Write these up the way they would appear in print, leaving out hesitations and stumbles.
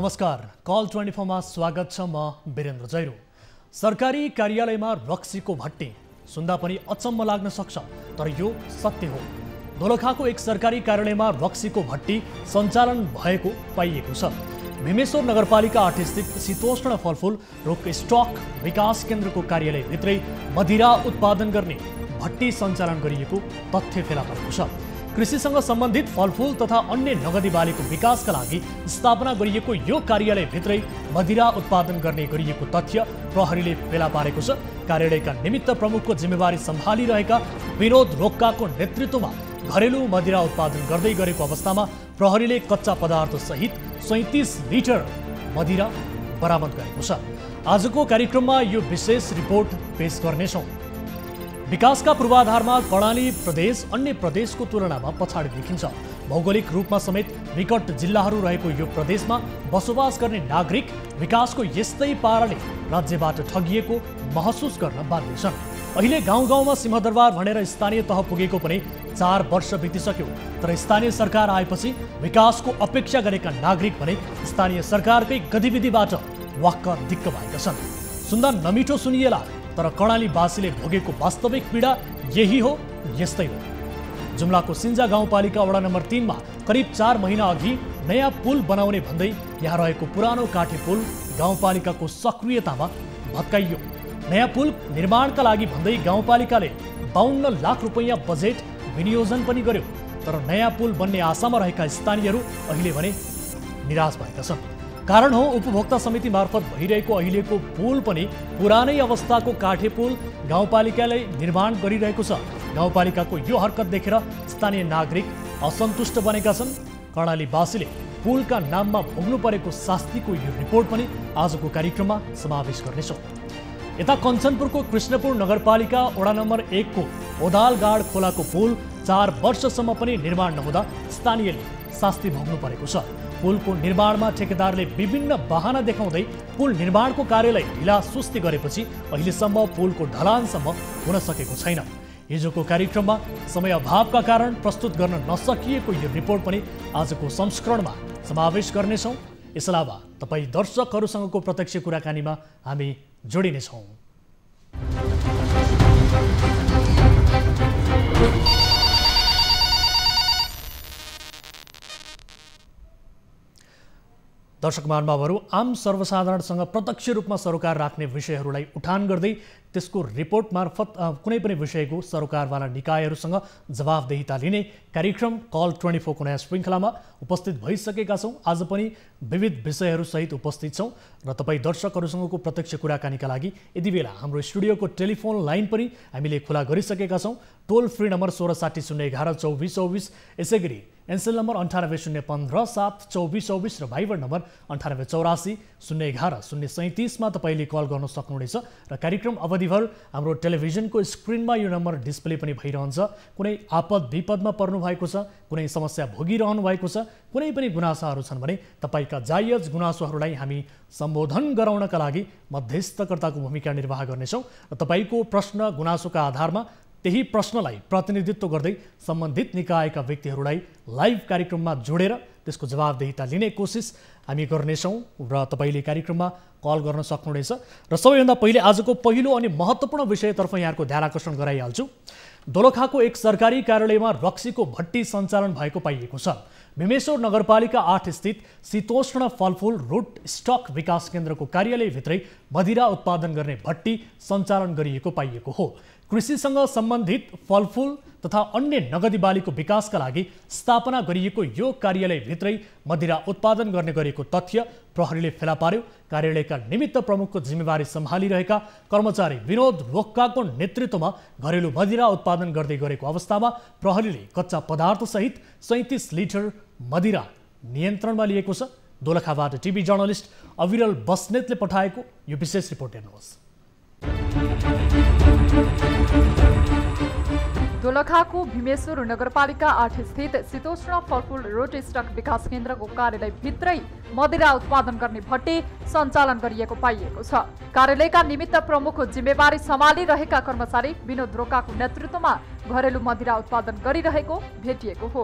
नमस्कार, कल 24 मा स्वागत छ। म वीरेन्द्र जैरो। सरकारी कार्यालयमा रक्सीको भट्टी सुन्दा पनि अचम्म लाग्न सक्छ, तर यो सत्य हो। दोलखाको एक सरकारी कार्यालयमा रक्सीको भट्टी सञ्चालन भएको पाइएको छ। भीमेश्वर नगरपालिका 8 स्थित शीतोष्ण फलफुल रोग स्टक विकास केन्द्रको कार्यालयभित्रै मदिरा उत्पादन गर्ने भट्टी सञ्चालन गरिएको तथ्य फेला परेको छ। कृषिसँग सम्बन्धित फलफुल तथा अन्य नगदी बालीको विकासका लागि स्थापना गरिएको यो कार्यालयभित्रै मदिरा उत्पादन गर्ने गरिएको तथ्य प्रहरीले फेला पारेको छ। कार्यालयका निमित्त प्रमुखको जिम्मेवारी सम्हालिरहेका विनोद रोक्काको नेतृत्वमा घरेलु मदिरा उत्पादन गर्दै गरेको अवस्थामा प्रहरीले कच्चा पदार्थ सहित 37 लिटर मदिरा बरामद गरेको छ। आजको कार्यक्रममा यो विशेष रिपोर्ट पेश गर्नेछौँ। विकासका पूर्वाधारमा कर्णाली प्रदेश अन्य प्रदेशको तुलनामा पछाडि देखिन्छ। भौगोलिक रूपमा समेत विकट जिल्लाहरू रहेको यो प्रदेशमा बसोबास गर्ने नागरिक विकासको यस्तै पाराले राज्यबाट ठगिएको महसुस गर्न बाध्य छन्। अहिले गाउँ गाउँमा सिंहदरबार भनेर स्थानीय तह पुगेको पनि 4 वर्ष बितिसक्यो, तर स्थानीय सरकार आएपछि विकासको अपेक्षा गरेका नागरिक भने स्थानीय सरकारकै गतिविधिबाट वाक्क दिक्क भएका छन्। सुन्दा नमिठो सुनिएला, तर कर्णालीवासीले भोगेको वास्तविक पीडा यही हो, यस्तै हो। जुम्लाको सिन्जा गाउँपालिका वडा नम्बर 3 मा करिब 4 महिना अघि नयाँ पुल बनाउने भन्दै यहाँ रहेको पुरानो काठे पुल गाउँपालिकाको सक्रियतामा भत्काइयो। नयाँ पुल निर्माणका लागि भन्दै गाउँपालिकाले 52 लाख रुपैयाँ बजेट विनियोजन पनि गर्यो, तर नयाँ पुल बन्ने आशामा रहेका स्थानीयहरू अहिले भने निराश भएका छन्। कारण हो उपभोक्ता समिति मार्फत भइरहेको अहिलेको पुल पनि पुरानै अवस्थाको काठे पुल गाउँपालिकाले निर्माण गरिरहेको छ। गाउँपालिकाको यो हरकत देखेर स्थानीय नागरिक असन्तुष्ट बनेका छन्। कर्णालीवासीले पुलका नाममा भोग्नु परेको शास्तिको यो रिपोर्ट पनि आजको कार्यक्रममा समावेश गर्नेछौँ। यता कञ्चनपुरको कृष्णपुर नगरपालिका वडा नम्बर 1 को ओदालगाड खोलाको पुल 4 वर्षसम्म पनि निर्माण नहुँदा स्थानीयले शास्ति भोग्नु परेको छ। पुलको निर्माणमा ठेकेदारले विभिन्न बहाना देखाउँदै पुल निर्माणको कार्यलाई ढिला सुस्ती गरेपछि अहिलेसम्म पुलको ढलानसम्म हुन सकेको छैन। हिजोको कार्यक्रममा समय अभावका कारण प्रस्तुत गर्न नसकिएको यो रिपोर्ट पनि आजको संस्करणमा समावेश गर्नेछौँ। यस अलावा तपाईँ दर्शकहरूसँगको प्रत्यक्ष कुराकानीमा हामी जोडिनेछौँ। दर्शक महानुभावहरू, आम सर्वसाधारणसँग प्रत्यक्ष रूपमा सरोकार राख्ने विषयहरूलाई उठान गर्दै त्यसको रिपोर्ट मार्फत कुनै पनि विषयको सरोकारवाला निकायहरूसँग जवाफदेहिता लिने कार्यक्रम कल 24 को नयाँ श्रृङ्खलामा उपस्थित भइसकेका छौँ। आज पनि विविध विषयहरूसहित उपस्थित छौँ र तपाईँ दर्शकहरूसँगको प्रत्यक्ष कुराकानीका लागि यति बेला हाम्रो स्टुडियोको टेलिफोन लाइन पनि हामीले खुला गरिसकेका छौँ। टोल फ्री नम्बर 1660 011 2424, यसै गरी एनसेल नम्बर 980157 2424 र भाइबर नम्बर 9884 011 037 मा तपाईँले कल गर्न सक्नुहुनेछ र कार्यक्रम अवधिभर हाम्रो टेलिभिजनको स्क्रिनमा यो नम्बर डिस्प्ले पनि भइरहन्छ। कुनै आपद विपदमा पर्नु भएको छ, कुनै समस्या भोगिरहनु भएको छ, कुनै पनि गुनासाहरू छन् भने तपाईँका जायज गुनासोहरूलाई हामी सम्बोधन गराउनका लागि मध्यस्थकर्ताको भूमिका निर्वाह गर्नेछौँ र तपाईँको प्रश्न गुनासोका आधारमा त्यही प्रश्नलाई प्रतिनिधित्व गर्दै सम्बन्धित निकायका व्यक्तिहरूलाई लाइभ कार्यक्रममा जोडेर त्यसको जवाफदेहिता लिने कोसिस हामी गर्नेछौँ र तपाईँले कार्यक्रममा कल गर्न सक्नुहुनेछ। र सबैभन्दा पहिले आजको पहिलो अनि महत्त्वपूर्ण विषयतर्फ यहाँको ध्यान आकर्षण गराइहाल्छु। दोलखाको एक सरकारी कार्यालयमा रक्सीको भट्टी सञ्चालन भएको पाइएको छ। भीमेश्वर नगरपालिका 8 स्थित शीतोष्ण फलफुल रुट स्टक विकास केन्द्रको कार्यालयभित्रै मदिरा उत्पादन गर्ने भट्टी सञ्चालन गरिएको पाइएको हो। कृषिसँग सम्बन्धित फलफुल तथा अन्य नगदी बालीको विकासका लागि स्थापना गरिएको यो कार्यालयभित्रै मदिरा उत्पादन गर्ने गरेको तथ्य प्रहरीले फेला पार्यो। कार्यालयका निमित्त प्रमुखको जिम्मेवारी सम्हालिरहेका कर्मचारी विनोद रोक्काको नेतृत्वमा घरेलु मदिरा उत्पादन गर्दै गरेको अवस्थामा प्रहरीले कच्चा पदार्थ सहित 37 लिटर मदिरा नियन्त्रणमा लिएको छ। दोलखाबाट टिभी जर्नलिस्ट अविरल बस्नेतले पठाएको यो विशेष रिपोर्ट हेर्नुहोस्। दोलखाको भीमेश्वर नगरपालिका 8 स्थित शीतोष्ण फलफुल रोट स्टक विकास केन्द्रको कार्यालयभित्रै मदिरा उत्पादन गर्ने भट्टी सञ्चालन गरिएको पाइएको छ। कार्यालयका निमित्त प्रमुख जिम्मेवारी सम्हालिरहेका कर्मचारी विनोद रोक्काको नेतृत्वमा घरेलु मदिरा उत्पादन गरिरहेको भेटिएको हो।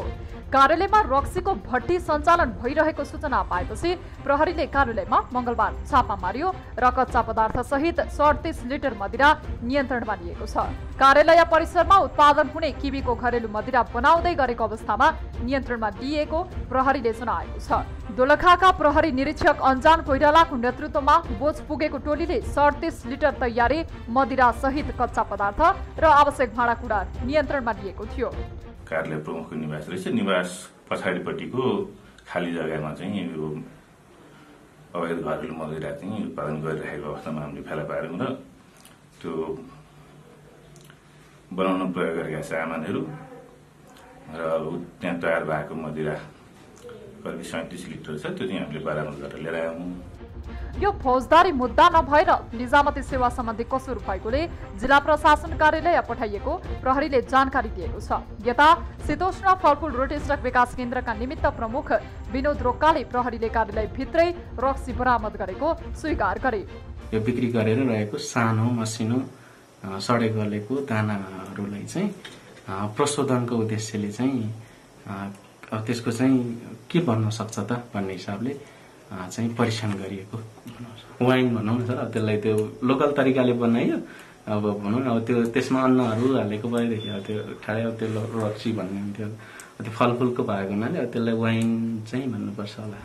कार्यालयमा रक्सीको भट्टी सञ्चालन भइरहेको सूचना पाएपछि प्रहरीले कार्यालयमा मंगलबार छापा मार्यो र कच्चा पदार्थ सहित 38 लिटर मदिरा नियन्त्रणमा लिएको छ। कार्यालय परिसरमा उत्पादन हुने किवीको घरेलु मदिरा बनाउँदै गरेको अवस्थामा नियन्त्रणमा लिएको प्रहरीले जनाएको छ। दोलखाका प्रहरी निरीक्षक अन्जान कोइरालाको नेतृत्वमा बोझ पुगेको टोलीले 38 लिटर तयारी मदिरा सहित कच्चा पदार्थ र आवश्यक भाँडाकुँडा नियन्त्रणमा लिएको थियो। कार्यालय प्रमुखको निवास रहेछ। निवास पछाडिपट्टिको खाली जग्गामा चाहिँ यो अवैध घरेलु मदिरा चाहिँ उत्पादन गरिरहेको अवस्थामा हामीले फेला पार्यौं र त्यो बनाउन प्रयोग गरेका सामानहरू र त्यहाँ तयार भएको मदिरा करिब 37 लिटर छ। त्यो चाहिँ हामीले बरामद गरेर लिएर आयौं। यो फौजदारी मुद्दा नभएर निजामती सेवा सम्बन्धी कसुर भएकोले जिल्ला प्रशासन कार्यालय पठाइएको प्रहरीले जानकारी दिएको छ। यता शीतोष्ण फलफुल रोटी स्टक विकास केन्द्रका निमित्त प्रमुख विनोद रोक्काले प्रहरीले कार्यालय भित्रै रक्सी बरामद गरेको स्वीकार गरे। यो बिक्री गरेर रहेको सानो मसिनो सडे गलेको दानाहरूलाई चाहिँ प्रशोधनको उद्देश्यले चाहिँ त्यसको चाहिँ के बन्न सक्छ त भन्ने हिसाबले चाहिँ परीक्षण गरिएको वाइन भनौँ न सर। अब त्यसलाई त्यो लोकल तरिकाले बनाइयो। अब भनौँ न अब त्यो त्यसमा अन्नहरू हालेको भएदेखि अब त्यो ठाडै अब त्यो रक्सी भन्ने हुन्थ्यो। त्यो फलफुलको भएको हुनाले अब त्यसलाई वाइन चाहिँ भन्नुपर्छ होला।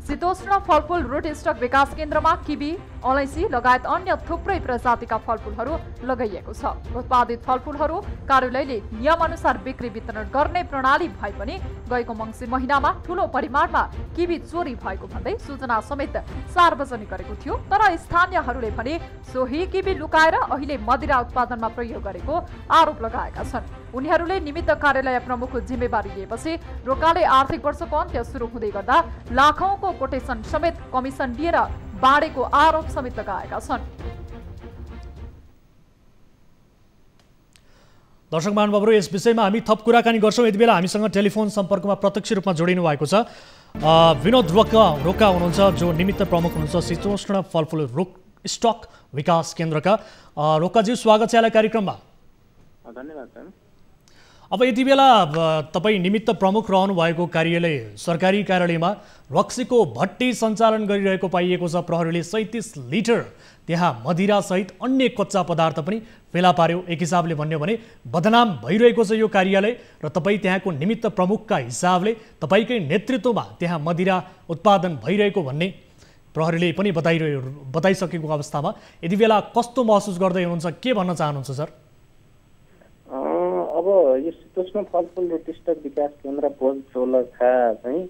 शीतोष्ण फलफुल रोटी स्टक विकास केन्द्रमा किवी, अलैँची लगायत अन्य थुप्रै प्रजातिका फलफुलहरू लगाइएको छ। उत्पादित फलफुलहरू कार्यालयले नियम अनुसार बिक्री वितरण गर्ने प्रणाली भए पनि गएको मङ्सिर महिनामा ठूलो परिमाणमा किवी चोरी भएको भन्दै सूचना समेत सार्वजनिक गरेको थियो। तर स्थानीयहरूले भने सोही किवी लुकाएर अहिले मदिरा उत्पादनमा प्रयोग गरेको आरोप लगाएका छन्। उनीहरूले निमित्त कार्यालय प्रमुखको जिम्मेवारी लिएपछि रोकाले आर्थिक वर्षको अन्त्य सुरु हुँदै गर्दा लाखौंको कोटेसन समेत कमिसन दिएर बाँडेको आरोप समेत लगाएका छन्। दर्शक महानुभावहरू, यस विषयमा हामी थप कुराकानी गर्छौं। यति बेला हामीसँग टेलिफोन सम्पर्कमा प्रत्यक्ष रूपमा जोडिनु भएको छ विनोद रोका हुनुहुन्छ, जो निमित्त प्रमुख हुनुहुन्छ शीतोष्ण फलफुल स्टक विकास केन्द्रका। रोकाजी, स्वागत छ यहाँलाई कार्यक्रममा। धन्यवाद सर। अब यति बेला तपाईँ निमित्त प्रमुख रहनु भएको कार्यालय सरकारी कार्यालयमा रक्सीको भट्टी सञ्चालन गरिरहेको पाइएको छ। प्रहरीले 37 लिटर त्यहाँ मदिरा सहित अन्य कच्चा पदार्थ पनि फेला पार्यो। एक हिसाबले भन्यो भने बदनाम भइरहेको छ यो कार्यालय र तपाईँ त्यहाँको निमित्त प्रमुखका हिसाबले तपाईँकै नेतृत्वमा त्यहाँ मदिरा उत्पादन भइरहेको भन्ने प्रहरीले पनि बताइसकेको अवस्थामा यति बेला कस्तो महसुस गर्दै हुनुहुन्छ, के भन्न चाहनुहुन्छ सर? अब यो शीतोष्ण फलफुल रोटी स्टक विकास केन्द्र बोझ दोलखा चाहिँ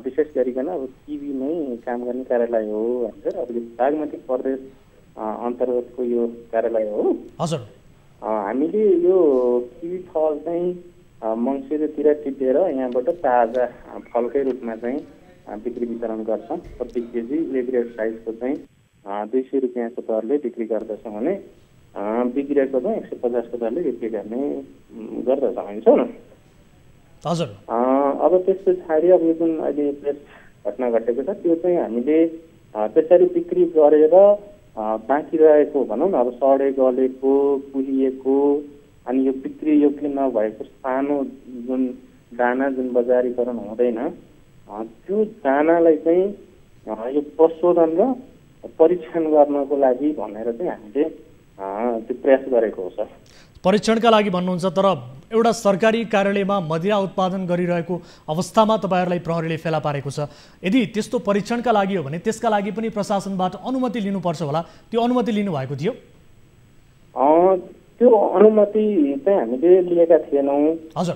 विशेष गरिकन अब किवी नै काम गर्ने कार्यालय हो भन्छ। अब यो बागमती प्रदेश अन्तर्गतको यो कार्यालय हो। हजुर, हामीले यो किवी फल चाहिँ मङ्सिरतिर टिपेर यहाँबाट ताजा फलकै रूपमा चाहिँ बिक्री वितरण गर्छौँ। प्रति केजी ए ग्रेड साइजको चाहिँ 200 रुपियाँको दरले बिक्री गर्दछौँ भने बिग्रेको चाहिँ 150को दरले बिक्री गर्ने गर्दछ भन्छौँ न। हजुर, अब त्यस पछाडि अब यो जुन अहिले प्रेस घटना घटेको छ त्यो चाहिँ हामीले त्यसरी बिक्री गरेर बाँकी रहेको भनौँ न अब सडे गलेको कुहिएको अनि यो बिक्री योग्य नभएको सानो जुन दाना जुन बजारीकरण हुँदैन त्यो दानालाई चाहिँ यो प्रशोधन र परीक्षण गर्नको लागि भनेर चाहिँ हामीले त्यो प्रयास गरेको हो सर। परीक्षणका लागि भन्नुहुन्छ, तर एउटा सरकारी कार्यालयमा मदिरा उत्पादन गरिरहेको अवस्थामा तपाईँहरूलाई प्रहरीले फेला पारेको छ। यदि त्यस्तो परीक्षणका लागि हो भने त्यसका लागि पनि प्रशासनबाट अनुमति लिनुपर्छ होला। त्यो अनुमति लिनुभएको थियो? त्यो अनुमति चाहिँ हामीले लिएका थिएनौँ। हजुर,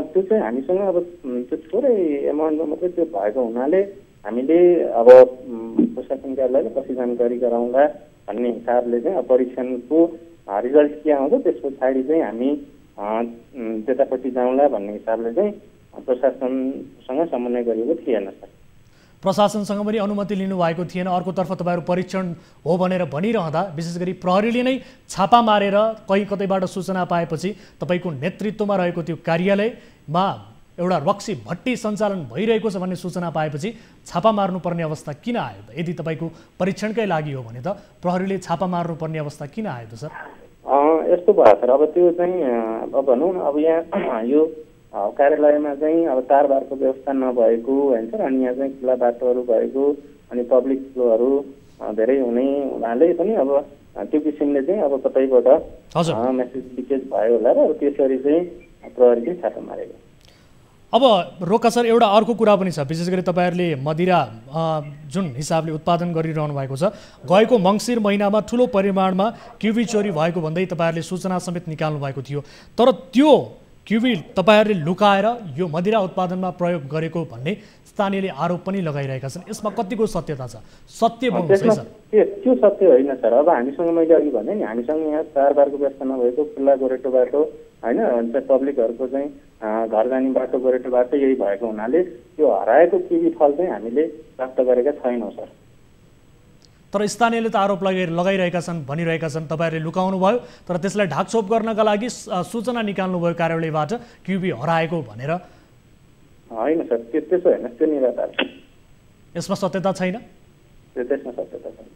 त्यो चाहिँ हामीसँग अब त्यो थोरै एमाउन्टमा मात्रै त्यो भएको हुनाले हामीले अब प्रशासन कार्यालयले कति जानकारी गराउँला भन्ने हिसाबले चाहिँ परीक्षणको रिजल्ट के आउँछ त्यस पछाडि चाहिँ हामी त्यतापट्टि जाउँला भन्ने हिसाबले चाहिँ प्रशासनसँग समन्वय गरिएको थिएन सर। प्रशासनसँग पनि अनुमति लिनुभएको थिएन। अर्कोतर्फ तपाईँहरू परीक्षण हो भनेर भनिरहँदा विशेष गरी प्रहरीले नै छापा मारेर कहीँ कतैबाट सूचना पाएपछि तपाईँको नेतृत्वमा रहेको त्यो कार्यालयमा एउटा रक्सी भट्टी सञ्चालन भइरहेको छ भन्ने सूचना पाएपछि छापा मार्नुपर्ने अवस्था किन आयो त? यदि तपाईँको परीक्षणकै लागि हो भने त प्रहरीले छापा मार्नुपर्ने अवस्था किन आयो त सर? यस्तो भयो सर, अब त्यो चाहिँ अब भनौँ न, अब यहाँ यो कार्यालयमा चाहिँ अब तारबारको व्यवस्था नभएको होइन सर, अनि यहाँ चाहिँ खुला बाटोहरू भएको अनि पब्लिक फ्लोहरू धेरै हुने हुनाले पनि अब त्यो किसिमले चाहिँ अब कतैबाट मेसेज लिकेज भयो होला र त्यसरी चाहिँ प्रहरीले छापा मारेको। अब रोका सर, एउटा अर्को कुरा पनि छ, विशेष गरी तपाईँहरूले मदिरा जुन हिसाबले उत्पादन गरिरहनु भएको छ, गएको मङ्सिर महिनामा ठुलो परिमाणमा क्युबी चोरी भएको भन्दै तपाईँहरूले सूचना समेत निकाल्नु भएको थियो, तर त्यो क्युबी तपाईँहरूले लुकाएर यो मदिरा उत्पादनमा प्रयोग गरेको भन्ने स्थानीयले आरोप पनि लगाइरहेका छन्। यसमा कतिको सत्यता छ? सत्य बोल्नुहोस् है सर। त्यो सत्य होइन सर। अब हामीसँग मैले अघि भने नि, हामीसँग यहाँ तारबारको व्यवस्था नभएको खुल्ला गोरेटो बाटो होइन, पब्लिकहरूको चाहिँ घर जाने बाटो गोरेटो बाटो यही भएको हुनाले त्यो हराएको किवी फल चाहिँ हामीले प्राप्त गरेका छैनौँ सर। तर स्थानीयले त आरोप लगाइरहेका छन्, भनिरहेका छन् तपाईँहरूले लुकाउनु भयो, तर त्यसलाई ढाकछोप गर्नका लागि सूचना निकाल्नु भयो कार्यालयबाट क्युबी हराएको भनेर। होइन सर, त्यसो होइन, त्यो निराधार। यसमा सत्यता छैन? त्यसमा सत्यता छैन।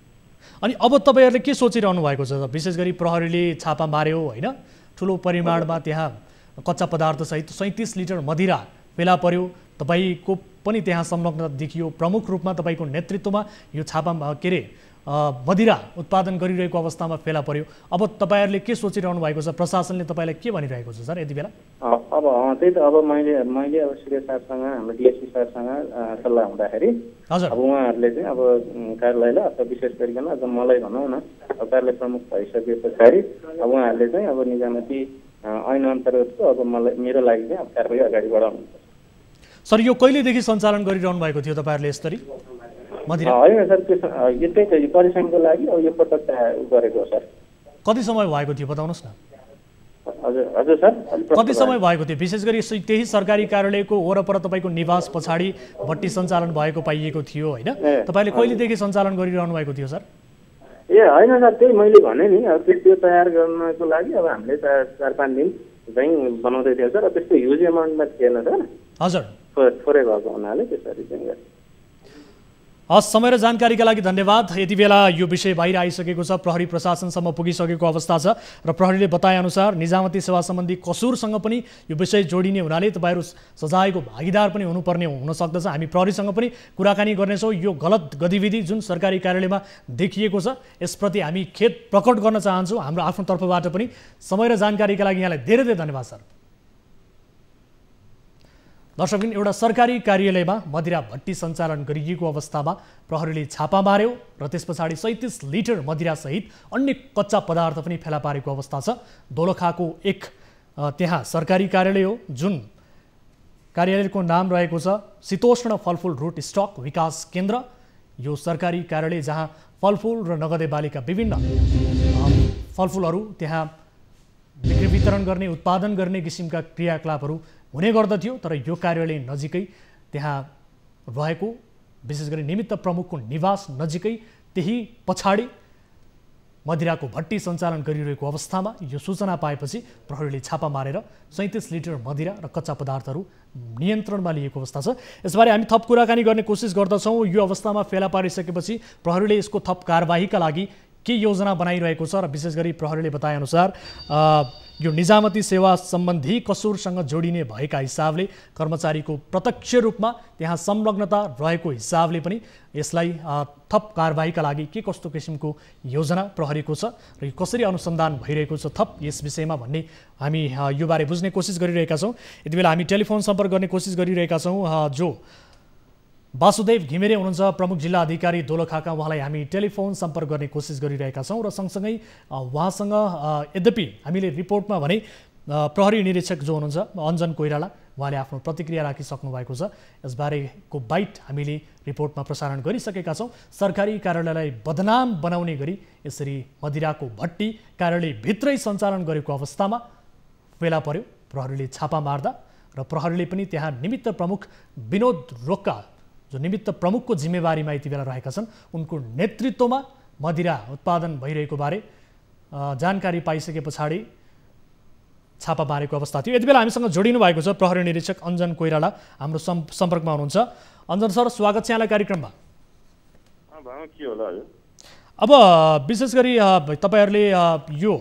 अनि अब तपाईँहरूले के सोचिरहनु भएको छ? विशेष गरी प्रहरीले छापा मार्यो होइन, ठुलो परिमाणमा त्यहाँ कच्चा पदार्थ सहित 37 लिटर मदिरा फेला पर्यो, तपाईँको पनि त्यहाँ संलग्नता देखियो, प्रमुख रूपमा तपाईँको नेतृत्वमा यो छापा के अरे मदिरा उत्पादन गरिरहेको अवस्थामा फेला पर्यो। अब तपाईँहरूले के सोचिरहनु भएको छ? प्रशासनले तपाईँलाई के भनिरहेको छ सर यति बेला? अब त्यही त, अब मैले अब सूर्य सरसँग हाम्रो डिएसपी सरसँग सल्लाह हुँदाखेरि हजुर, अब उहाँहरूले चाहिँ अब कार्यालयलाई अथवा विशेष गरिकन अझ मलाई भनौँ न, अब कार्यालय प्रमुख भइसके पछाडि अब उहाँहरूले चाहिँ अब निजामती ऐन अन्तर्गतको अब मलाई मेरो लागि चाहिँ अब कारबाही अगाडि बढाउनुहुन्छ। सर यो कहिलेदेखि सञ्चालन गरिरहनु भएको थियो तपाईँहरूले यसरी मदिरा? होइन सर, यो त्यही परिश्रमको लागि अब यो पटक गरेको हो सर। कति समय भएको थियो बताउनुहोस् न? हजुर सर, कति समय भएको थियो? विशेष गरी त्यही सरकारी कार्यालयको वरपर तपाईँको निवास पछाडि भट्टी सञ्चालन भएको पाइएको थियो होइन, तपाईँले कहिलेदेखि सञ्चालन गरिरहनु भएको थियो सर? होइन सर, त्यही मैले भने नि, अब त्यो तयार गर्नको लागि अब हामीले 4-5 दिन चाहिँ बनाउँदै थियौँ सर। त्यस्तो ह्युज एमाउन्टमा थिएन सर। हजुर, थोरै भएको हुनाले त्यसरी चाहिँ। हस्, समय र जानकारीका लागि धन्यवाद। यति बेला यो विषय बाहिर आइसकेको छ, प्रहरी प्रशासनसम्म पुगिसकेको अवस्था छ र प्रहरीले बताएअनुसार निजामती सेवा सम्बन्धी कसुरसँग पनि यो विषय जोडिने हुनाले तपाईँहरू सजायको भागीदार पनि हुनुपर्ने हुन सक्दछ। हामी प्रहरीसँग पनि कुराकानी गर्नेछौँ। यो गलत गतिविधि जुन सरकारी कार्यालयमा देखिएको छ यसप्रति हामी खेद प्रकट गर्न चाहन्छौँ हाम्रो आफ्नो तर्फबाट पनि। समय र जानकारीका लागि यहाँलाई धेरै धेरै धन्यवाद सर। दर्शकबिन, एउटा सरकारी कार्यालयमा मदिरा भट्टी सञ्चालन गरिएको अवस्थामा प्रहरीले छापा मार्यो र त्यस पछाडि 37 लिटर मदिरासहित अन्य कच्चा पदार्थ पनि फेला पारेको अवस्था छ। दोलखाको एक त्यहाँ सरकारी कार्यालय हो, जुन कार्यालयको नाम रहेको छ शीतोष्ण फलफुल रूट स्टक विकास केन्द्र। यो सरकारी कार्यालय जहाँ फलफुल र नगदे बालीका विभिन्न फलफुलहरू त्यहाँ बिक्री वितरण गर्ने, उत्पादन गर्ने किसिमका क्रियाकलापहरू हुने गर्दथ्यो। तर यो कार्यालय नजिकै त्यहाँ रहेको विशेष गरी निमित्त प्रमुखको निवास नजिकै त्यही पछाडि मदिराको भट्टी सञ्चालन गरिरहेको अवस्थामा यो सूचना पाएपछि प्रहरीले छापा मारेर 37 लिटर मदिरा र कच्चा पदार्थहरू नियन्त्रणमा लिएको अवस्था छ। यसबारे हामी थप कुराकानी गर्ने कोसिस गर्दछौँ। यो अवस्थामा फेला पारिसकेपछि प्रहरीले यसको थप कारबाहीका लागि के योजना बनाइरहेको छ र विशेष गरी प्रहरीले बताएअनुसार यो निजामती सेवा सम्बन्धी कसुरसँग जोडिने भएका हिसाबले कर्मचारीको प्रत्यक्ष रूपमा त्यहाँ संलग्नता रहेको हिसाबले पनि यसलाई थप कारबाहीका लागि के कस्तो किसिमको योजना प्रहरीको छ र कसरी अनुसन्धान भइरहेको छ थप यस विषयमा भन्ने हामी यो बारे बुझ्ने कोसिस गरिरहेका छौँ। यति बेला हामी टेलिफोन सम्पर्क गर्ने कोसिस गरिरहेका छौँ। जो वासुदेव घिमिरे हुनुहुन्छ प्रमुख जिल्ला अधिकारी दोलखाका, उहाँलाई हामी टेलिफोन सम्पर्क गर्ने कोसिस गरिरहेका छौँ र सँगसँगै उहाँसँग यद्यपि हामीले रिपोर्टमा भने प्रहरी निरीक्षक जो हुनुहुन्छ अञ्जन कोइराला, उहाँले आफ्नो प्रतिक्रिया राखिसक्नु भएको छ। यसबारेको बाइट हामीले रिपोर्टमा प्रसारण गरिसकेका छौँ। सरकारी कार्यालयलाई बदनाम बनाउने गरी यसरी मदिराको भट्टी कार्यालयभित्रै सञ्चालन गरेको अवस्थामा फेला पर्यो। प्रहरीले छापा मार्दा र प्रहरीले पनि त्यहाँ निमित्त प्रमुख विनोद रोक्का जो निमित्त प्रमुखको जिम्मेवारीमा यति बेला रहेका छन् उनको नेतृत्वमा मदिरा उत्पादन भइरहेको बारे जानकारी पाइसके पछाडि छापा मारेको अवस्था थियो। यति बेला हामीसँग जोडिनु भएको छ प्रहरी निरीक्षक अञ्जन कोइराला हाम्रो सम्पर्कमा हुनुहुन्छ। अञ्जन सर, स्वागत छ यहाँलाई कार्यक्रममा। के होला अब विशेष गरी तपाईँहरूले यो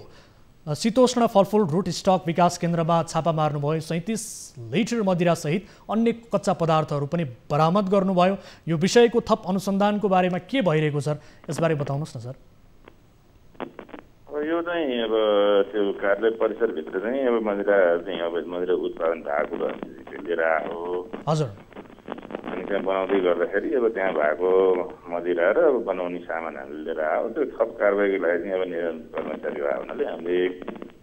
शीतोष्ण फलफुल रुट स्टक विकास केन्द्रमा छापा मार्नुभयो। 37 लिटर मदिरासहित अन्य कच्चा पदार्थहरू पनि बरामद गर्नुभयो। यो विषयको थप अनुसन्धानको बारेमा के भइरहेको छ यसबारे बताउनुहोस् न सर। यो चाहिँ अब त्यो कार्यालय परिसरभित्र चाहिँ अब मदिरा चाहिँ अब मदिरा उत्पादन भएको लिएर आयो। हजुर। अनि त्यहाँ बनाउँदै गर्दाखेरि अब त्यहाँ भएको मदिरा र अब बनाउने सामान हामीले लिएर आयो। त्यो थप कारबाहीको लागि चाहिँ अब निरन्तर कर्मचारी भएको हुनाले हामीले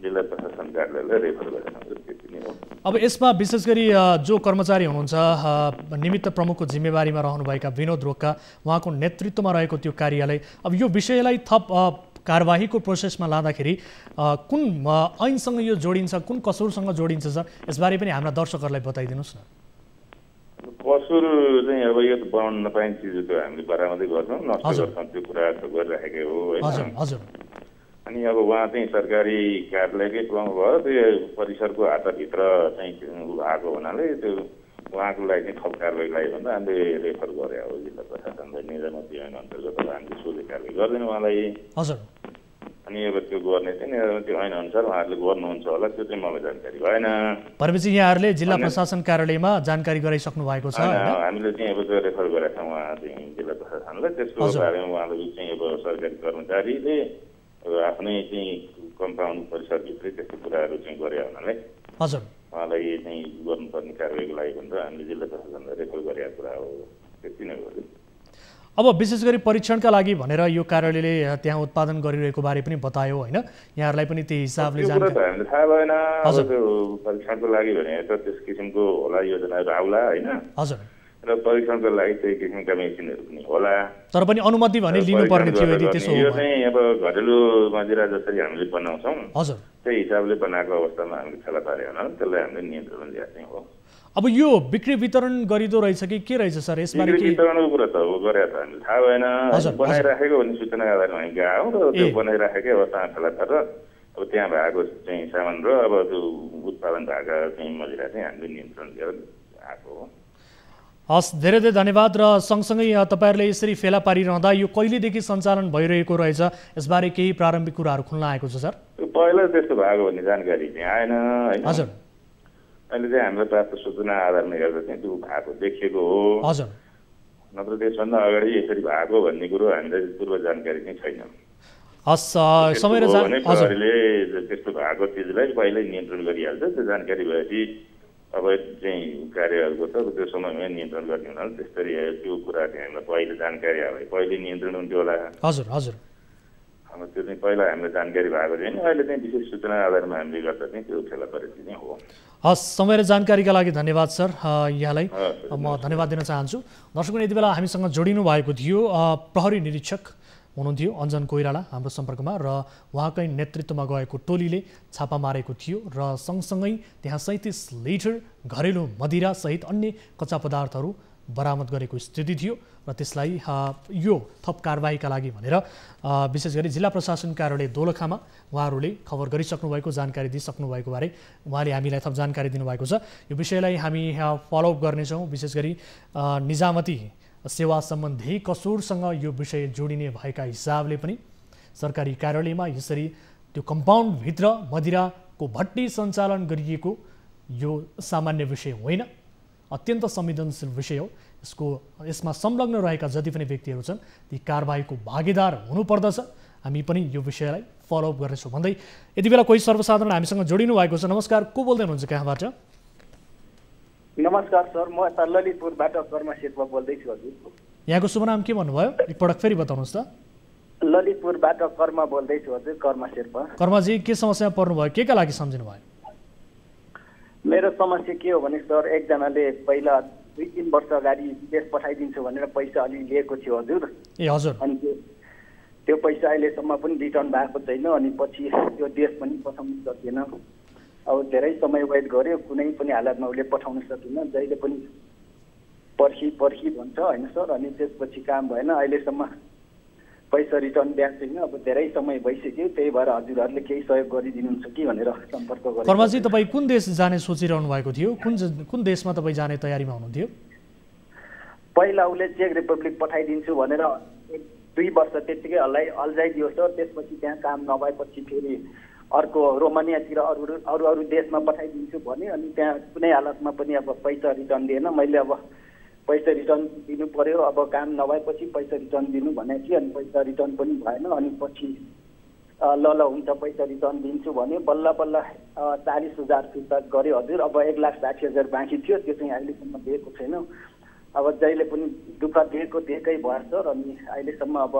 जिल्ला प्रशासन कार्यालयलाई रेफर गरेका छौँ। त्यति नै हो। अब यसमा विशेष गरी जो कर्मचारी हुनुहुन्छ निमित्त प्रमुखको जिम्मेवारीमा रहनुभएका विनोद रोक्का, उहाँको नेतृत्वमा रहेको त्यो कार्यालय, अब यो विषयलाई थप कारबाहीको प्रोसेसमा लाँदाखेरि कुन ऐनसँग यो जोडिन्छ, कुन कसुरसँग जोडिन्छ सर, यसबारे पनि हाम्रा दर्शकहरूलाई बताइदिनुहोस् न। कसुर चाहिँ अब यो त बनाउन नपाइने चिज त्यो हामीले बरामदै गर्छौँ, नष्ट गर्छौँ, त्यो कुरा त गरिराखेकै हो होइन। हजुर। अनि अब उहाँ चाहिँ सरकारी कार्यालयकै प्रमुख भयो, त्यो परिसरको हातभित्र चाहिँ भएको हुनाले त्यो उहाँको लागि चाहिँ थप कारबाही लागि भन्दा हामीले रेफर गरे हो जिल्ला प्रशासनलाई। निजामती ऐन अन्तर्गत अब हामीले सोझै कारबाही गर्दैन उहाँलाई। हजुर। अनि अब त्यो गर्ने चाहिँ निजामती ऐन अनुसार उहाँहरूले गर्नुहुन्छ होला, त्यो चाहिँ मलाई जानकारी भएन। भनेपछि यहाँहरूले जिल्ला प्रशासन कार्यालयमा जानकारी गराइसक्नु भएको छ? हामीले चाहिँ अब त्यो रेफर गरेका छौँ उहाँ चाहिँ जिल्ला प्रशासनलाई। त्यसको बारेमा उहाँले चाहिँ अब सरकारी कर्मचारीले अब आफ्नै चाहिँ कम्पाउन्ड परिसरभित्रै त्यस्तो कुराहरू चाहिँ गरे हुनाले हजुर उहाँलाई चाहिँ गर्नुपर्ने कारबाहीको लागि भनेर हामीले जिल्ला प्रशासनलाई रेफर गरेका कुरा हो। त्यति नै हो। अब विशेष गरी परीक्षणका लागि भनेर यो कार्यालयले त्यहाँ उत्पादन गरिरहेको बारे पनि बतायो होइन, यहाँहरूलाई पनि त्यही हिसाबले जानकारी हामीले थाहा भएन। अब त्यो परीक्षणको लागि भने त त्यस किसिमको होला योजनाहरू आउला होइन। हजुर। र परीक्षणको लागि त्यही किसिमका मेसिनहरू पनि होला, तर पनि अनुमति भने लिनुपर्ने थियो यदि त्यसो हो। यो चाहिँ अब घरेलु मदिरा जसरी हामीले बनाउँछौँ हजुर त्यही हिसाबले बनाएको अवस्थामा हामीले फेला पारे हुनाले त्यसलाई हामीले नियन्त्रण ल्याएको चाहिँ हो। अब यो बिक्री वितरण गरिदो रहेछ कि के रहेछ सर, यसबारे के वितरणको कुरा त हो गरे त हामीले थाहा भएन। बनाइराखेको भन्ने सूचना आधारमा हामी गयौँ र त्यो बनाइराखेकै अवस्थामा फेला पारेर अब त्यहाँ भएको चाहिँ सामान र अब त्यो उत्पादन भएका चाहिँ मदिरा चाहिँ हामीले नियन्त्रण लिएर आएको हो। हस्, धेरै धेरै धन्यवाद। र सँगसँगै तपाईँहरूले यसरी फेला पारिरहँदा यो कहिलेदेखि सञ्चालन भइरहेको रहेछ, यसबारे केही प्रारम्भिक कुराहरू खुल्न आएको छ सर? पहिला त्यस्तो भएको भन्ने जानकारी चाहिँ आएन होइन। हजुर। अहिले चाहिँ हाम्रो प्राप्त सूचना आधारमा हेर्दा चाहिँ त्यो भएको देखिएको हो। हजुर। नत्र त्यसभन्दा अगाडि यसरी भएको भन्ने कुरो हामीलाई पूर्व जानकारी चाहिँ छैन। हस्, समय र प्रहरीले त्यस्तो भएको चिजलाई पहिल्यै नियन्त्रण गरिहाल्छ। त्यो जानकारी भएपछि अब चाहिँ कार्यहरूको त त्यो समयमा नियन्त्रण गर्ने हुनाले त्यसरी त्यो कुरा चाहिँ हामीलाई पहिले जानकारी आयो, पहिले नियन्त्रण हुन्थ्यो होला। हजुर हजुर। अब त्यो चाहिँ पहिला हामीलाई जानकारी भएको छैन, अहिले चाहिँ विशेष सूचना आधारमा हामीले गर्दा चाहिँ त्यो फेला परेको चाहिँ हो। हस्, समय र जानकारीका लागि धन्यवाद सर। यहाँलाई म धन्यवाद दिन चाहन्छु। दर्शकगण, यति बेला हामीसँग जोडिनु भएको थियो प्रहरी निरीक्षक हुनुहुन्थ्यो अञ्जन कोइराला हाम्रो सम्पर्कमा, र उहाँकै नेतृत्वमा गएको टोलीले छापा मारेको थियो र सँगसँगै त्यहाँ 37 लिटर घरेलु मदिरासहित अन्य कच्चा पदार्थहरू बरामद गरेको स्थिति थियो र त्यसलाई यो थप कारबाहीका लागि भनेर विशेष गरी जिल्ला प्रशासन कार्यालय दोलखामा उहाँहरूले खबर गरिसक्नु भएको, जानकारी दिइसक्नु भएको बारे उहाँले हामीलाई थप जानकारी दिनुभएको छ। यो विषयलाई हामी फलोअप गर्नेछौँ। विशेष गरी निजामती सेवा सम्बन्धी कसुरसँग यो विषय जोडिने भएका हिसाबले पनि सरकारी कार्यालयमा यसरी त्यो कम्पाउन्डभित्र मदिराको भट्टी सञ्चालन गरिएको यो सामान्य विषय होइन, अत्यन्त संवेदनशील विषय हो। यसमा संलग्न रहेका जति पनि व्यक्तिहरू छन् ती कारबाहीको भागीदार हुनुपर्दछ। हामी पनि यो विषयलाई फलोअप गर्नेछौँ भन्दै यति बेला कोही सर्वसाधारण हामीसँग जोडिनु भएको छ। नमस्कार, को बोल्दै हुनुहुन्छ, कहाँबाट? नमस्कार सर, म यता ललितपुरबाट कर्मा शेर्पा बोल्दैछु हजुर। यहाँको शुभ नाम के भन्नुभयो, एकपटक फेरि बताउनुहोस् त। ललितपुरबाट कर्मा बोल्दैछु हजुर, कर्मा शेर्पा। कर्माजी, के समस्या पर्नुभयो, के का लागि सम्झिनु भयो? मेरो समस्या के हो भने सर, एकजनाले पहिला 2-3 वर्ष अगाडि विदेश पठाइदिन्छु भनेर पैसा अलि लिएको थियो हजुर। ए हजुर। अनि त्यो पैसा अहिलेसम्म पनि रिटर्न भएको छैन, अनि पछि त्यो देश पनि पठाउन सकेन। अब धेरै समय वेट गर्यो, कुनै पनि हालतमा उसले पठाउन सकेन, जहिले पनि पर्खी भन्छ होइन सर। अनि त्यसपछि काम भएन, अहिलेसम्म पैसा रिटर्न ब्याक छैन। अब धेरै समय भइसक्यो, त्यही भएर हजुरहरूले केही सहयोग गरिदिनुहुन्छ कि भनेर सम्पर्क गरेँ। कर्माजी, तपाईँ कुन देश जाने सोचिरहनु भएको थियो? कुन देशमा तपाईँ जाने तयारीमा हुनुहुन्थ्यो? पहिला उसले चेक रिपब्लिक पठाइदिन्छु भनेर 2 वर्ष त्यत्तिकै अल्झाइदियो सर। त्यसपछि त्यहाँ काम नभएपछि फेरि अर्को रोमानियातिर अरू देशमा पठाइदिन्छु भने अनि त्यहाँ कुनै हालतमा पनि अब पैसा रिटर्न दिएन। मैले अब पैसा रिटर्न दिनु पर्यो, अब काम नभएपछि पैसा रिटर्न दिनु भनेको थिएँ अनि पैसा रिटर्न पनि भएन। अनि पछि ल हुन्छ पैसा रिटर्न दिन्छु भने बल्ल बल्ल 40,000 फिर्ता गऱ्यो हजुर। अब 1,60,000 बाँकी थियो, त्यो चाहिँ अहिलेसम्म दिएको छैन। अब जहिले पनि दुःख दिएकै भयो सर, अनि अहिलेसम्म अब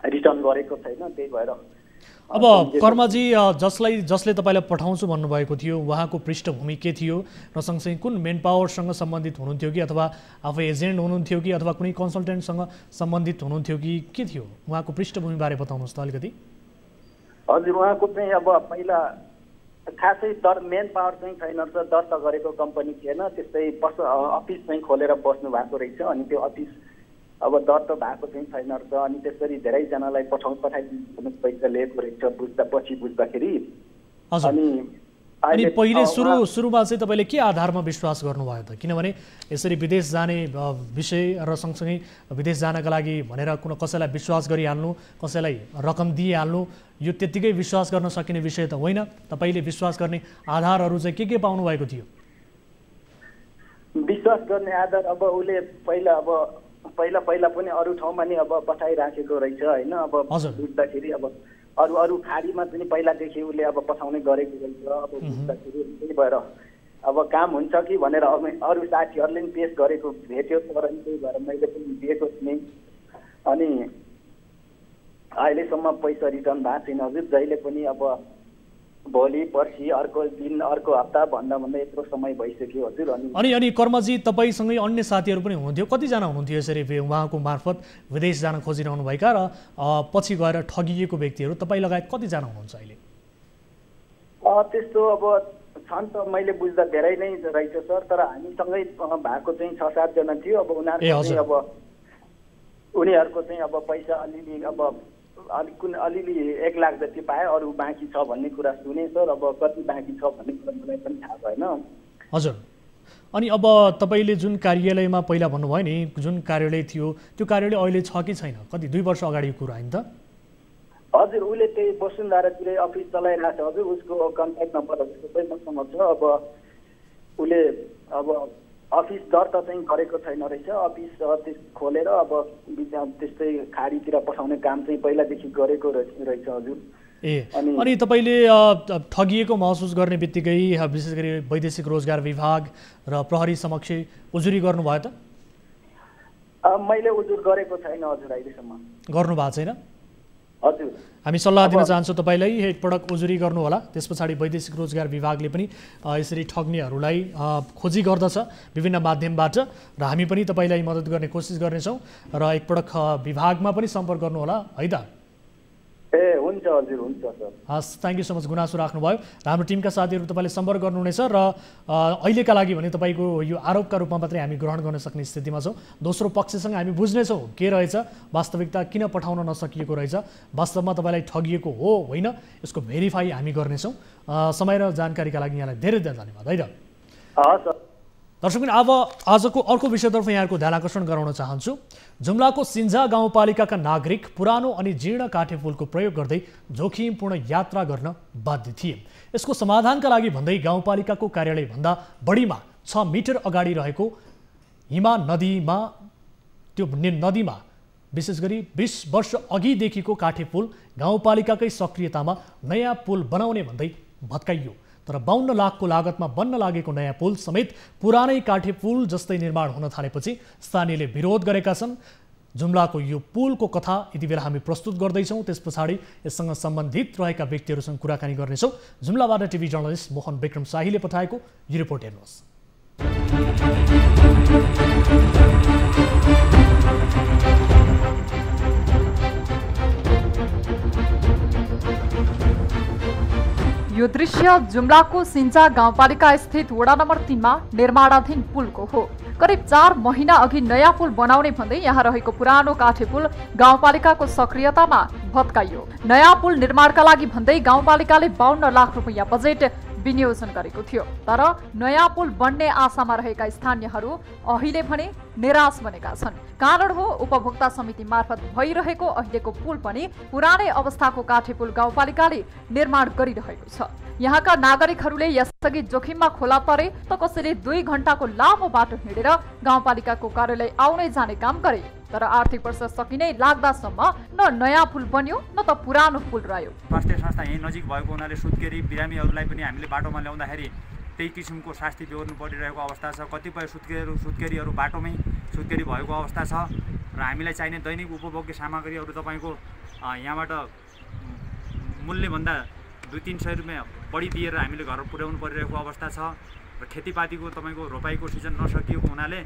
रिटर्न गरेको छैन। त्यही भएर अब कर्मजी जसले तपाईँलाई पठाउँछु भन्नुभएको थियो उहाँको पृष्ठभूमि के थियो र सँगसँगै कुन मेन पावरसँग सम्बन्धित हुनुहुन्थ्यो कि अथवा आफै एजेन्ट हुनुहुन्थ्यो कि अथवा कुनै कन्सल्टेन्टसँग सम्बन्धित हुनुहुन्थ्यो कि के थियो? उहाँको पृष्ठभूमिबारे बताउनुहोस् त अलिकति। हजुर, उहाँको चाहिँ अब पहिला खासै मेन पावर चाहिँ छैन सर, दर्ता गरेको कम्पनी थिएन। त्यस्तै अफिस चाहिँ खोलेर बस्नु भएको रहेछ अनि त्यो अफिस अब दर्ता भएको चाहिँ छैन रहेछ। अनि त्यसरी धेरैजनालाई पठाइदिनु पैसा लिएको रहेछ पछि बुझ्दाखेरि। अनि पहिले सुरुमा चाहिँ तपाईँले के आधारमा विश्वास गर्नुभयो त? किनभने यसरी विदेश जाने विषय र सँगसँगै विदेश जानका लागि भनेर कसैलाई विश्वास गरिहाल्नु, कसैलाई रकम दिइहाल्नु, यो त्यत्तिकै विश्वास गर्न सकिने विषय त होइन। तपाईँले विश्वास गर्ने आधारहरू चाहिँ के पाउनु भएको थियो? विश्वास गर्ने आधार अब उसले पहिला पनि अरू ठाउँमा नि अब पठाइराखेको रहेछ होइन। अब बुझ्दाखेरि अब अरू खाडीमा पनि पहिलादेखि उसले अब पठाउने गरेको रहेछ। अब बुझ्दाखेरि त्यही भएर अब काम हुन्छ कि भनेर अरू साथीहरूले पनि पेस गरेको भेट्यो, तर त्यही भएर मैले पनि दिएको थिएँ। अनि अहिलेसम्म पैसा रिटर्न भएको छैन हजुर। जहिले पनि अब भोलि पर्सि अर्को दिन अर्को हप्ता भन्दा यत्रो समय भइसक्यो हजुर। अनि कर्मजी तपाईँसँगै अन्य साथीहरू पनि हुनुहुन्थ्यो, कतिजना हुनुहुन्थ्यो यसरी उहाँको मार्फत विदेश जान खोजिरहनु भएका र पछि गएर ठगिएको व्यक्तिहरू तपाईँ लगायत कतिजना हुनुहुन्छ अहिले? त्यस्तो अब छन् त, मैले बुझ्दा धेरै नै रहेछ सर, तर हामीसँगै भएको चाहिँ 6-7 जना थियो। अब उनीहरूको चाहिँ अब पैसा अलिअलि 1 लाख जति पाए, अरू बाँकी छ भन्ने कुरा सुने सर। अब कति बाँकी छ भन्ने कुरा मलाई पनि थाहा भएन हजुर। अनि अब तपाईँले जुन कार्यालयमा पहिला भन्नुभयो नि जुन कार्यालय थियो त्यो कार्यालय अहिले छ कि छैन? कति 2 वर्ष अगाडिको कुरा होइन त? हजुर, उसले त्यही वसुन्धरातिरै अफिस चलाइरहेको छ हजुर। उसको कन्ट्याक्ट नम्बरहरू सबै मसँग छ। अब उसले अब अफिस दर्ता चाहिँ गरेको छैन रहेछ। अफिस खोलेर अब त्यस्तै खाडीतिर पठाउने काम चाहिँ पहिलादेखि गरेको रहेछ हजुर। अनि तपाईँले ठगिएको महसुस गर्ने बित्तिकै विशेष गरी वैदेशिक रोजगार विभाग र प्रहरी समक्ष उजुरी गर्नुभयो त? मैले उजुर गरेको छैन हजुर, अहिलेसम्म गर्नु भएको छैन हजुर। हामी सल्लाह दिन चाहन्छौँ तपाईँलाई एकपटक उजुरी गर्नु होला। त्यस पछाडि वैदेशिक रोजगार विभागले पनि यसरी ठग्नेहरूलाई खोजी गर्दछ विभिन्न माध्यमबाट र हामी पनि तपाईँलाई मद्दत गर्ने कोसिस गर्नेछौँ र एकपटक विभागमा पनि सम्पर्क गर्नु होला है त? हुन्छ हजुर, हुन्छ सर। हस्, थ्याङ्क यू सो मच। गुनासो राख्नुभयो र हाम्रो टिमका साथीहरू तपाईँले सम्पर्क गर्नुहुनेछ र अहिलेका लागि भने तपाईँको यो आरोपका रूपमा मात्रै हामी ग्रहण गर्न सक्ने स्थितिमा छौँ। दोस्रो पक्षसँग हामी बुझ्नेछौँ के रहेछ वास्तविकता, किन पठाउन नसकिएको रहेछ, वास्तवमा तपाईँलाई ठगिएको हो होइन, यसको भेरिफाई हामी गर्नेछौँ। समय र जानकारीका लागि यहाँलाई धेरै धेरै धन्यवाद है त? हस् दर्शकबिन, अब आजको अर्को विषयतर्फ यहाँको ध्यान आकर्षण गराउन चाहन्छु। जुम्लाको सिन्जा गाउँपालिकाका नागरिक पुरानो अनि जीर्ण काठे पुलको प्रयोग गर्दै जोखिमपूर्ण यात्रा गर्न बाध्य थिए। यसको समाधानका लागि भन्दै गाउँपालिकाको कार्यालयभन्दा बढीमा 6 मिटर अगाडि रहेको हिमा नदीमा विशेष गरी 20 वर्ष अघिदेखिको काठे पुल गाउँपालिकाकै सक्रियतामा नयाँ पुल बनाउने भन्दै भत्काइयो। तर 52 लाखको लागतमा बन्न लागेको नयाँ पुल समेत पुरानै काठे पुल जस्तै निर्माण हुन थालेपछि स्थानीयले विरोध गरेका छन्। जुम्लाको यो पुलको कथा यति बेला हामी प्रस्तुत गर्दैछौँ। त्यस पछाडि यससँग सम्बन्धित रहेका व्यक्तिहरूसँग कुराकानी गर्नेछौँ। जुम्लाबाट टिभी जर्नलिस्ट मोहन विक्रम शाहीले पठाएको यो रिपोर्ट हेर्नुहोस्। यो दृश्य जुम्लाको सिन्जा गाउँपालिका स्थित वडा नम्बर 3 मा निर्माणाधीन पुलको हो। करिब 4 महिना अघि नयाँ पुल बनाउने भन्दै यहाँ रहेको पुरानो काठे पुल गाउँपालिकाको सक्रियतामा भत्काइयो। नयाँ पुल निर्माणका लागि भन्दै गाउँपालिकाले 52 लाख रुपैयाँ बजेट विनियोजन गरेको थियो। तर नयाँ पुल बन्ने आशामा रहेका स्थानीयहरू अहिले भने निराश बनेका छन्। कारण हो उपभोक्ता समिति मार्फत भइरहेको अहिलेको पुल पनि पुरानै अवस्थाको काठेपुल गाउँपालिकाले निर्माण गरिरहेको छ। यहाँका नागरिकहरूले यसअघि जोखिममा खोला परे त कसैले 2 घण्टाको लामो बाटो हिँडेर गाउँपालिकाको कार्यालय आउने जाने काम गरे। तर आर्थिक वर्ष सकिनै लाग्दासम्म न नयाँ पुल बन्यो न त पुरानो पुल रह्यो। स्वास्थ्य संस्था यहीँ नजिक भएको हुनाले सुत्केरी बिरामीहरूलाई पनि हामीले बाटोमा ल्याउँदाखेरि त्यही किसिमको शास्ति बेहोर्नु परिरहेको अवस्था छ। कतिपय सुत्केरीहरू बाटोमै सुत्केरी भएको अवस्था छ र हामीलाई चाहिने दैनिक उपभोग्य सामग्रीहरू तपाईँको यहाँबाट मूल्यभन्दा 200-300 रुपियाँ बढी दिएर हामीले घर पुर्याउनु परिरहेको अवस्था छ र खेतीपातीको तपाईँको रोपाइको सिजन नसकिएको हुनाले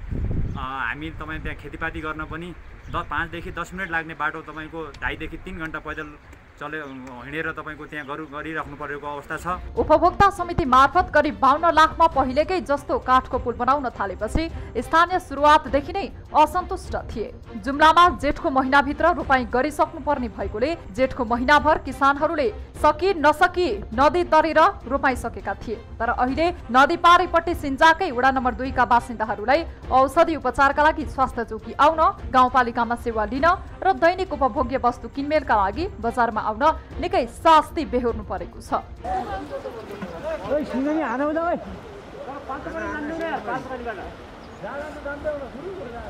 हामी त्यहाँ खेतीपाती गर्न पनि 5 देखि 10 मिनट लाग्ने बाटो तपाईँको 2.5 देखि 3 घण्टा पैदल हिँडेर तपाईँको त्यहाँ गरिराख्नु परेको अवस्था छ। उपभोक्ता समिति मार्फत करिब 52 लाखमा पहिलेकै जस्तो काठको पुल बनाउन थालेपछि स्थानीय सुरुवातदेखि नै असन्तुष्ट थिए। जुम्लामा जेठको महिनाभित्र रोपाई गरिसक्नु पर्ने भएकोले जेठको महिनाभर किसानहरूले सकी नसकी नदी तरेर रोपाइसकेका थिए। तर अहिले नदी पारैपट्टि सिन्जाकै वडा नम्बर 2 का बासिन्दाहरूलाई औषधि उपचारका लागि स्वास्थ्य चौकी आउन, गाउँपालिकामा सेवा लिन र दैनिक उपभोग्य वस्तु किनमेलका लागि बजारमा आउन निकै शास्ति बेहोर्नु परेको छ।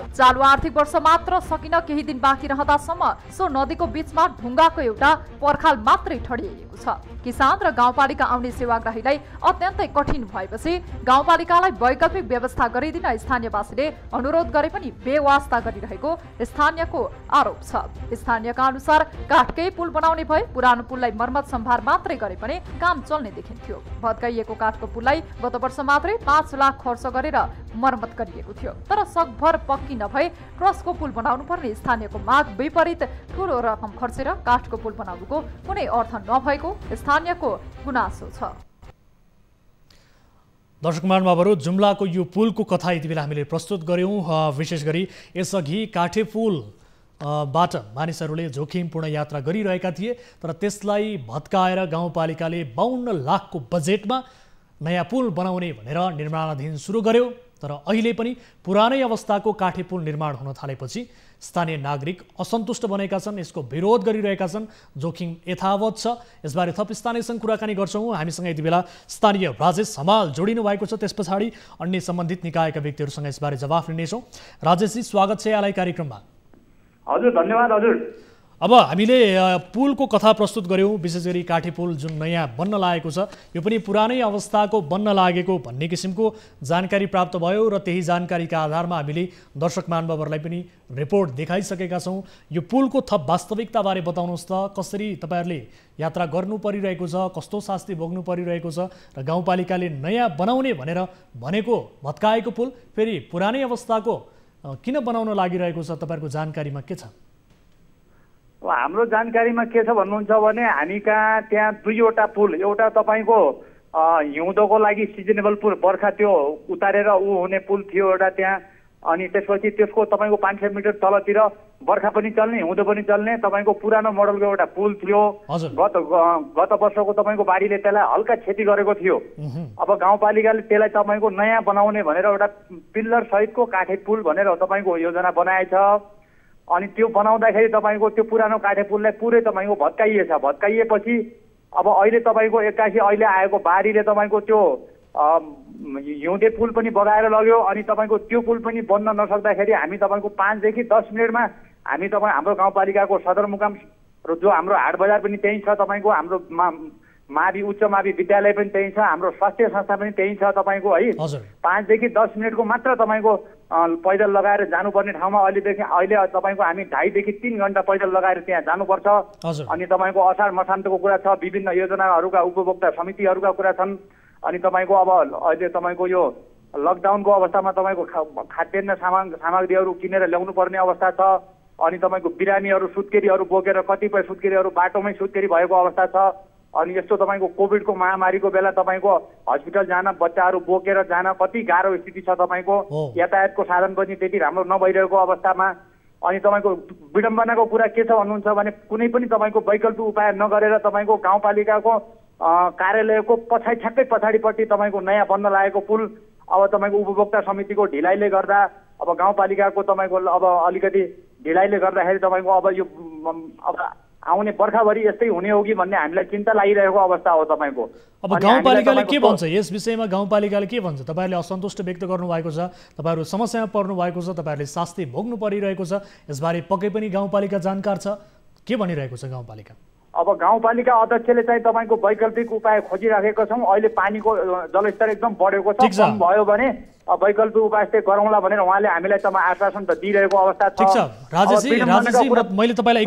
चालु आर्थिक वर्ष मात्र सकिन केही दिन बाँकी रहँदासम्म सो नदीको बीचमा ढुङ्गाको एउटा पर्खाल मात्रै ठडिएको छ। किसान र गाउँपालिका आउने सेवाग्राहीलाई अत्यन्तै कठिन भएपछि गाउँपालिकालाई वैकल्पिक व्यवस्था गरिदिन स्थानीयवासीले अनुरोध गरे पनि बेवास्ता गरिरहेको स्थानीयको आरोप छ। स्थानीयका अनुसार काठकै पुल बनाउने भए पुरानो पुललाई मर्मत सम्भार मात्रै गरे पनि काम चल्ने देखिन्थ्यो। भत्काइएको काठको पुललाई गत वर्ष मात्रै 5 लाख खर्च गरेर मर्मत गरिएको थियो। तर सकभर पक्की नभए क्रसको पुल बनाउनु पर्ने स्थानीयको माग विपरीत ठूलो रकम खर्चेर काठको पुल बनाउनुको कुनै अर्थ नभएको स्थानीयको गुनासो छ। दर्शक महानुभावहरू, जुम्लाको यो पुलको कथा यति बेला हामीले प्रस्तुत गर्यौं। विशेष गरी यसअघि काठे पुल बाट मानिसहरूले जोखिमपूर्ण यात्रा गरिरहेका थिए, तर त्यसलाई भत्काएर गाउँपालिकाले 52 लाखको बजेटमा नयाँ पुल बनाउने भनेर निर्माणाधीन सुरु गर्यो। तर अहिले पनि पुरानै अवस्थाको काठे पुल निर्माण हुन थालेपछि स्थानीय नागरिक असन्तुष्ट बनेका छन्, यसको विरोध गरिरहेका छन्। जोखिम यथावत छ। यसबारे थप स्थानीयसँग कुराकानी गर्छौँ। हामीसँग यति बेला स्थानीय राजेश हमाल जोडिनु भएको छ। त्यस पछाडि अन्य सम्बन्धित निकायका व्यक्तिहरूसँग यसबारे जवाफ लिनेछौँ। राजेशजी, स्वागत छ यहाँलाई कार्यक्रममा। हजुर, धन्यवाद। हजुर, अब हामीले पुलको कथा प्रस्तुत गर्यौं। विशेष गरी काठे पुल जुन नयाँ बन्न लागेको छ यो पनि पुरानै अवस्थाको बन्न लागेको भन्ने किसिमको जानकारी प्राप्त भयो र त्यही जानकारीका आधारमा हामीले दर्शक महानुभावहरूलाई पनि रिपोर्ट देखाइसकेका छौँ। यो पुलको थप वास्तविकताबारे बताउनुहोस् त। कसरी तपाईँहरूले यात्रा गर्नु परिरहेको छ, कस्तो शास्ति भोग्नु परिरहेको छ र गाउँपालिकाले नयाँ बनाउने भनेर भनेको भत्काएको पुल फेरि पुरानै अवस्थाको किन बनाउन लागिरहेको छ, तपाईँहरूको जानकारीमा के छ? हाम्रो जानकारीमा के छ भन्नुहुन्छ भने हामी कहाँ त्यहाँ 2वटा पुल, एउटा तपाईँको हिउँदोको लागि सिजनेबल पुल, बर्खा त्यो उतारेर हुने पुल थियो एउटा त्यहाँ, अनि त्यसपछि त्यसको तपाईँको 500 मिटर तलतिर बर्खा पनि चल्ने हिउँदो पनि चल्ने तपाईँको पुरानो मोडलको एउटा पुल थियो। गत वर्षको तपाईँको बाढीले त्यसलाई हल्का क्षति गरेको थियो। अब गाउँपालिकाले त्यसलाई तपाईँको नयाँ बनाउने भनेर एउटा पिल्लर सहितको काठे पुल भनेर तपाईँको योजना बनाएछ। अनि त्यो बनाउँदाखेरि तपाईँको त्यो पुरानो काठे पुललाई पुरै तपाईँको भत्काइएछ। भत्काइएपछि अब अहिले तपाईँको 81 अहिले आएको बाढीले तपाईँको त्यो हिउँदे पुल पनि बगाएर लग्यो। अनि तपाईँको त्यो पुल पनि बन्न नसक्दाखेरि हामी तपाईँको 5 देखि 10 मिनटमा हामी हाम्रो गाउँपालिकाको सदरमुकाम र जो हाम्रो हाट बजार पनि त्यही छ, तपाईँको हाम्रो मावि उच्च मावि विद्यालय पनि त्यही छ, हाम्रो स्वास्थ्य संस्था पनि त्यही छ तपाईँको है। 5 देखि 10 मिनटको मात्र तपाईँको पैदल लगाएर जानुपर्ने ठाउँमा अहिले तपाईँको हामी 2.5 देखि 3 घण्टा पैदल लगाएर त्यहाँ जानुपर्छ। अनि तपाईँको असार मसान्तको कुरा छ, विभिन्न योजनाहरूका उपभोक्ता समितिहरूका कुरा छन्। अनि तपाईँको अब अहिले तपाईँको यो लकडाउनको अवस्थामा तपाईँको खाद्यान्न सामग्रीहरू किनेर ल्याउनु पर्ने अवस्था छ। अनि तपाईँको बिरामीहरू सुत्केरीहरू बोकेर कतिपय सुत्केरीहरू बाटोमै सुत्केरी भएको अवस्था छ। अनि यस्तो तपाईँको कोभिडको महामारीको बेला तपाईँको हस्पिटल जान, बच्चाहरू बोकेर जान कति गाह्रो स्थिति छ तपाईँको। यातायातको साधन पनि त्यति राम्रो नभइरहेको अवस्थामा। अनि तपाईँको विडम्बनाको कुरा के छ भन्नुहुन्छ भने कुनै पनि तपाईँको वैकल्पिक उपाय नगरेर तपाईँको गाउँपालिकाको कार्यालयको ठ्याक्कै पछाडिपट्टि तपाईँको नयाँ बन्न लागेको पुल अब तपाईँको उपभोक्ता समितिको ढिलाइले गर्दा अब गाउँपालिकाको तपाईँको अब अलिकति ढिलाइले गर्दाखेरि तपाईँको अब यो अब आउने बर्खाभरि यस्तै हुने हो कि भन्ने हामीलाई चिन्ता लागिरहेको अवस्था हो तपाईँको। अब गाउँपालिकाले के भन्छ यस विषयमा? गाउँपालिकाले के भन्छ? तपाईँहरूले असन्तुष्ट व्यक्त गर्नुभएको छ, तपाईँहरू समस्यामा पर्नु भएको छ, तपाईँहरूले शास्ति भोग्नु परिरहेको छ, यसबारे पक्कै पनि गाउँपालिका जानकार छ, के भनिरहेको छ गाउँपालिका? अब गाउँपालिका अध्यक्षले चाहिँ तपाईँको वैकल्पिक उपाय खोजिराखेका छौँ। अहिले पानीको जलस्तर एकदम बढेको छ, कम भयो भने वैकल्पिक उपाय चाहिँ गरौँला भनेर उहाँले हामीलाई आश्वासन त दिइरहेको अवस्था छ। ठिक छ राजेशजी, मैले तपाईँलाई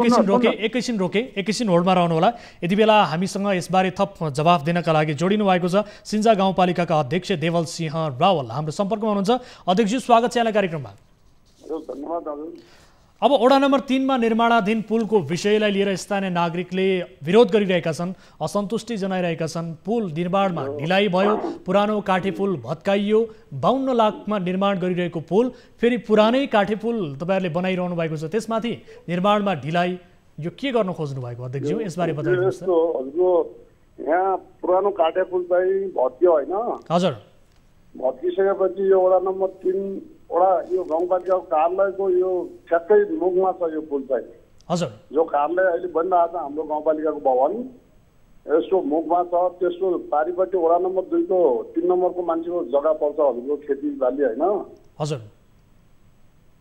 एकैछिन रोकेँ होल्डमा रहनु होला। यति बेला हामीसँग यसबारे थप जवाफ दिनका लागि जोडिनु भएको छ सिन्जा गाउँपालिकाका अध्यक्ष देवल सिंह रावल हाम्रो सम्पर्कमा हुनुहुन्छ। अध्यक्षजी, स्वागत छ यहाँलाई कार्यक्रममा। धन्यवाद दाजु। अब वडा नम्बर 3 मा निर्माणाधीन पुलको विषयलाई लिएर स्थानीय नागरिकले विरोध गरिरहेका छन्, असन्तुष्टि जनाइरहेका छन्। पुल निर्माणमा ढिलाइ भयो, पुरानो काठे पुल भत्काइयो, 52 लाखमा निर्माण गरिरहेको पुल फेरि पुरानै काठे पुल तपाईँहरूले बनाइरहनु भएको छ, त्यसमाथि निर्माणमा ढिलाइ, यो के गर्न खोज्नु भएको अध्यक्षज्यू? यसबारे बताइदिनुहोस्। हजुरको यहाँ पुरानो काठे पुल चाहिँ भत्कियो होइन? हजुर, भत्किसकेपछि यो वडा नम्बर 3 वडा यो गाउँपालिकाको कार्यालयको यो ठ्याक्कै मुखमा छ यो पुल चाहिँ। हजुर, जो कार्यालय अहिले बनिरहेको छ हाम्रो गाउँपालिकाको भवन यसको मुखमा छ। त्यसको पारिपट्टि वडा नम्बर 2 को 3 नम्बरको मान्छेको जग्गा पर्छ हजुरको खेतीबाली होइन? हजुर।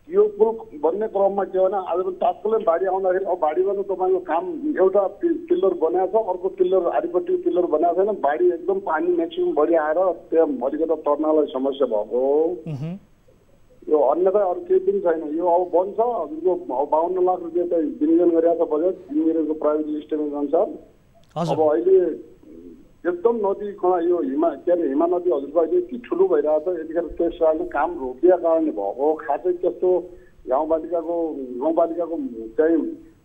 यो पुल बन्ने क्रममा के हो भने आज पनि तात्कालीन बाढी आउँदाखेरि अब बाढी गर्नु तपाईँको काम एउटा पिल्लर बनाएको छ, अर्को पिल्लर आरिपट्टि पिल्लर बनाएको छैन। बाढी एकदम पानी म्याक्सिमम बढी आएर त्यहाँ अलिकति तर्नालाई समस्या भएको यो, अन्यथा अरू केही पनि छैन। यो अब बन्छ हजुरको 52 लाख रुपियाँ चाहिँ विनियोजन गरिरहेको छ बजेट इन्जिनियरको प्राइभेट इस्टिमेट अनुसार। अब अहिले एकदम नदी यो हिमा नदी हजुरको अहिले यति ठुलो भइरहेको छ, यतिखेर त्यस कारणले काम रोकिएको कारणले भएको। खासै त्यस्तो गाउँपालिकाको चाहिँ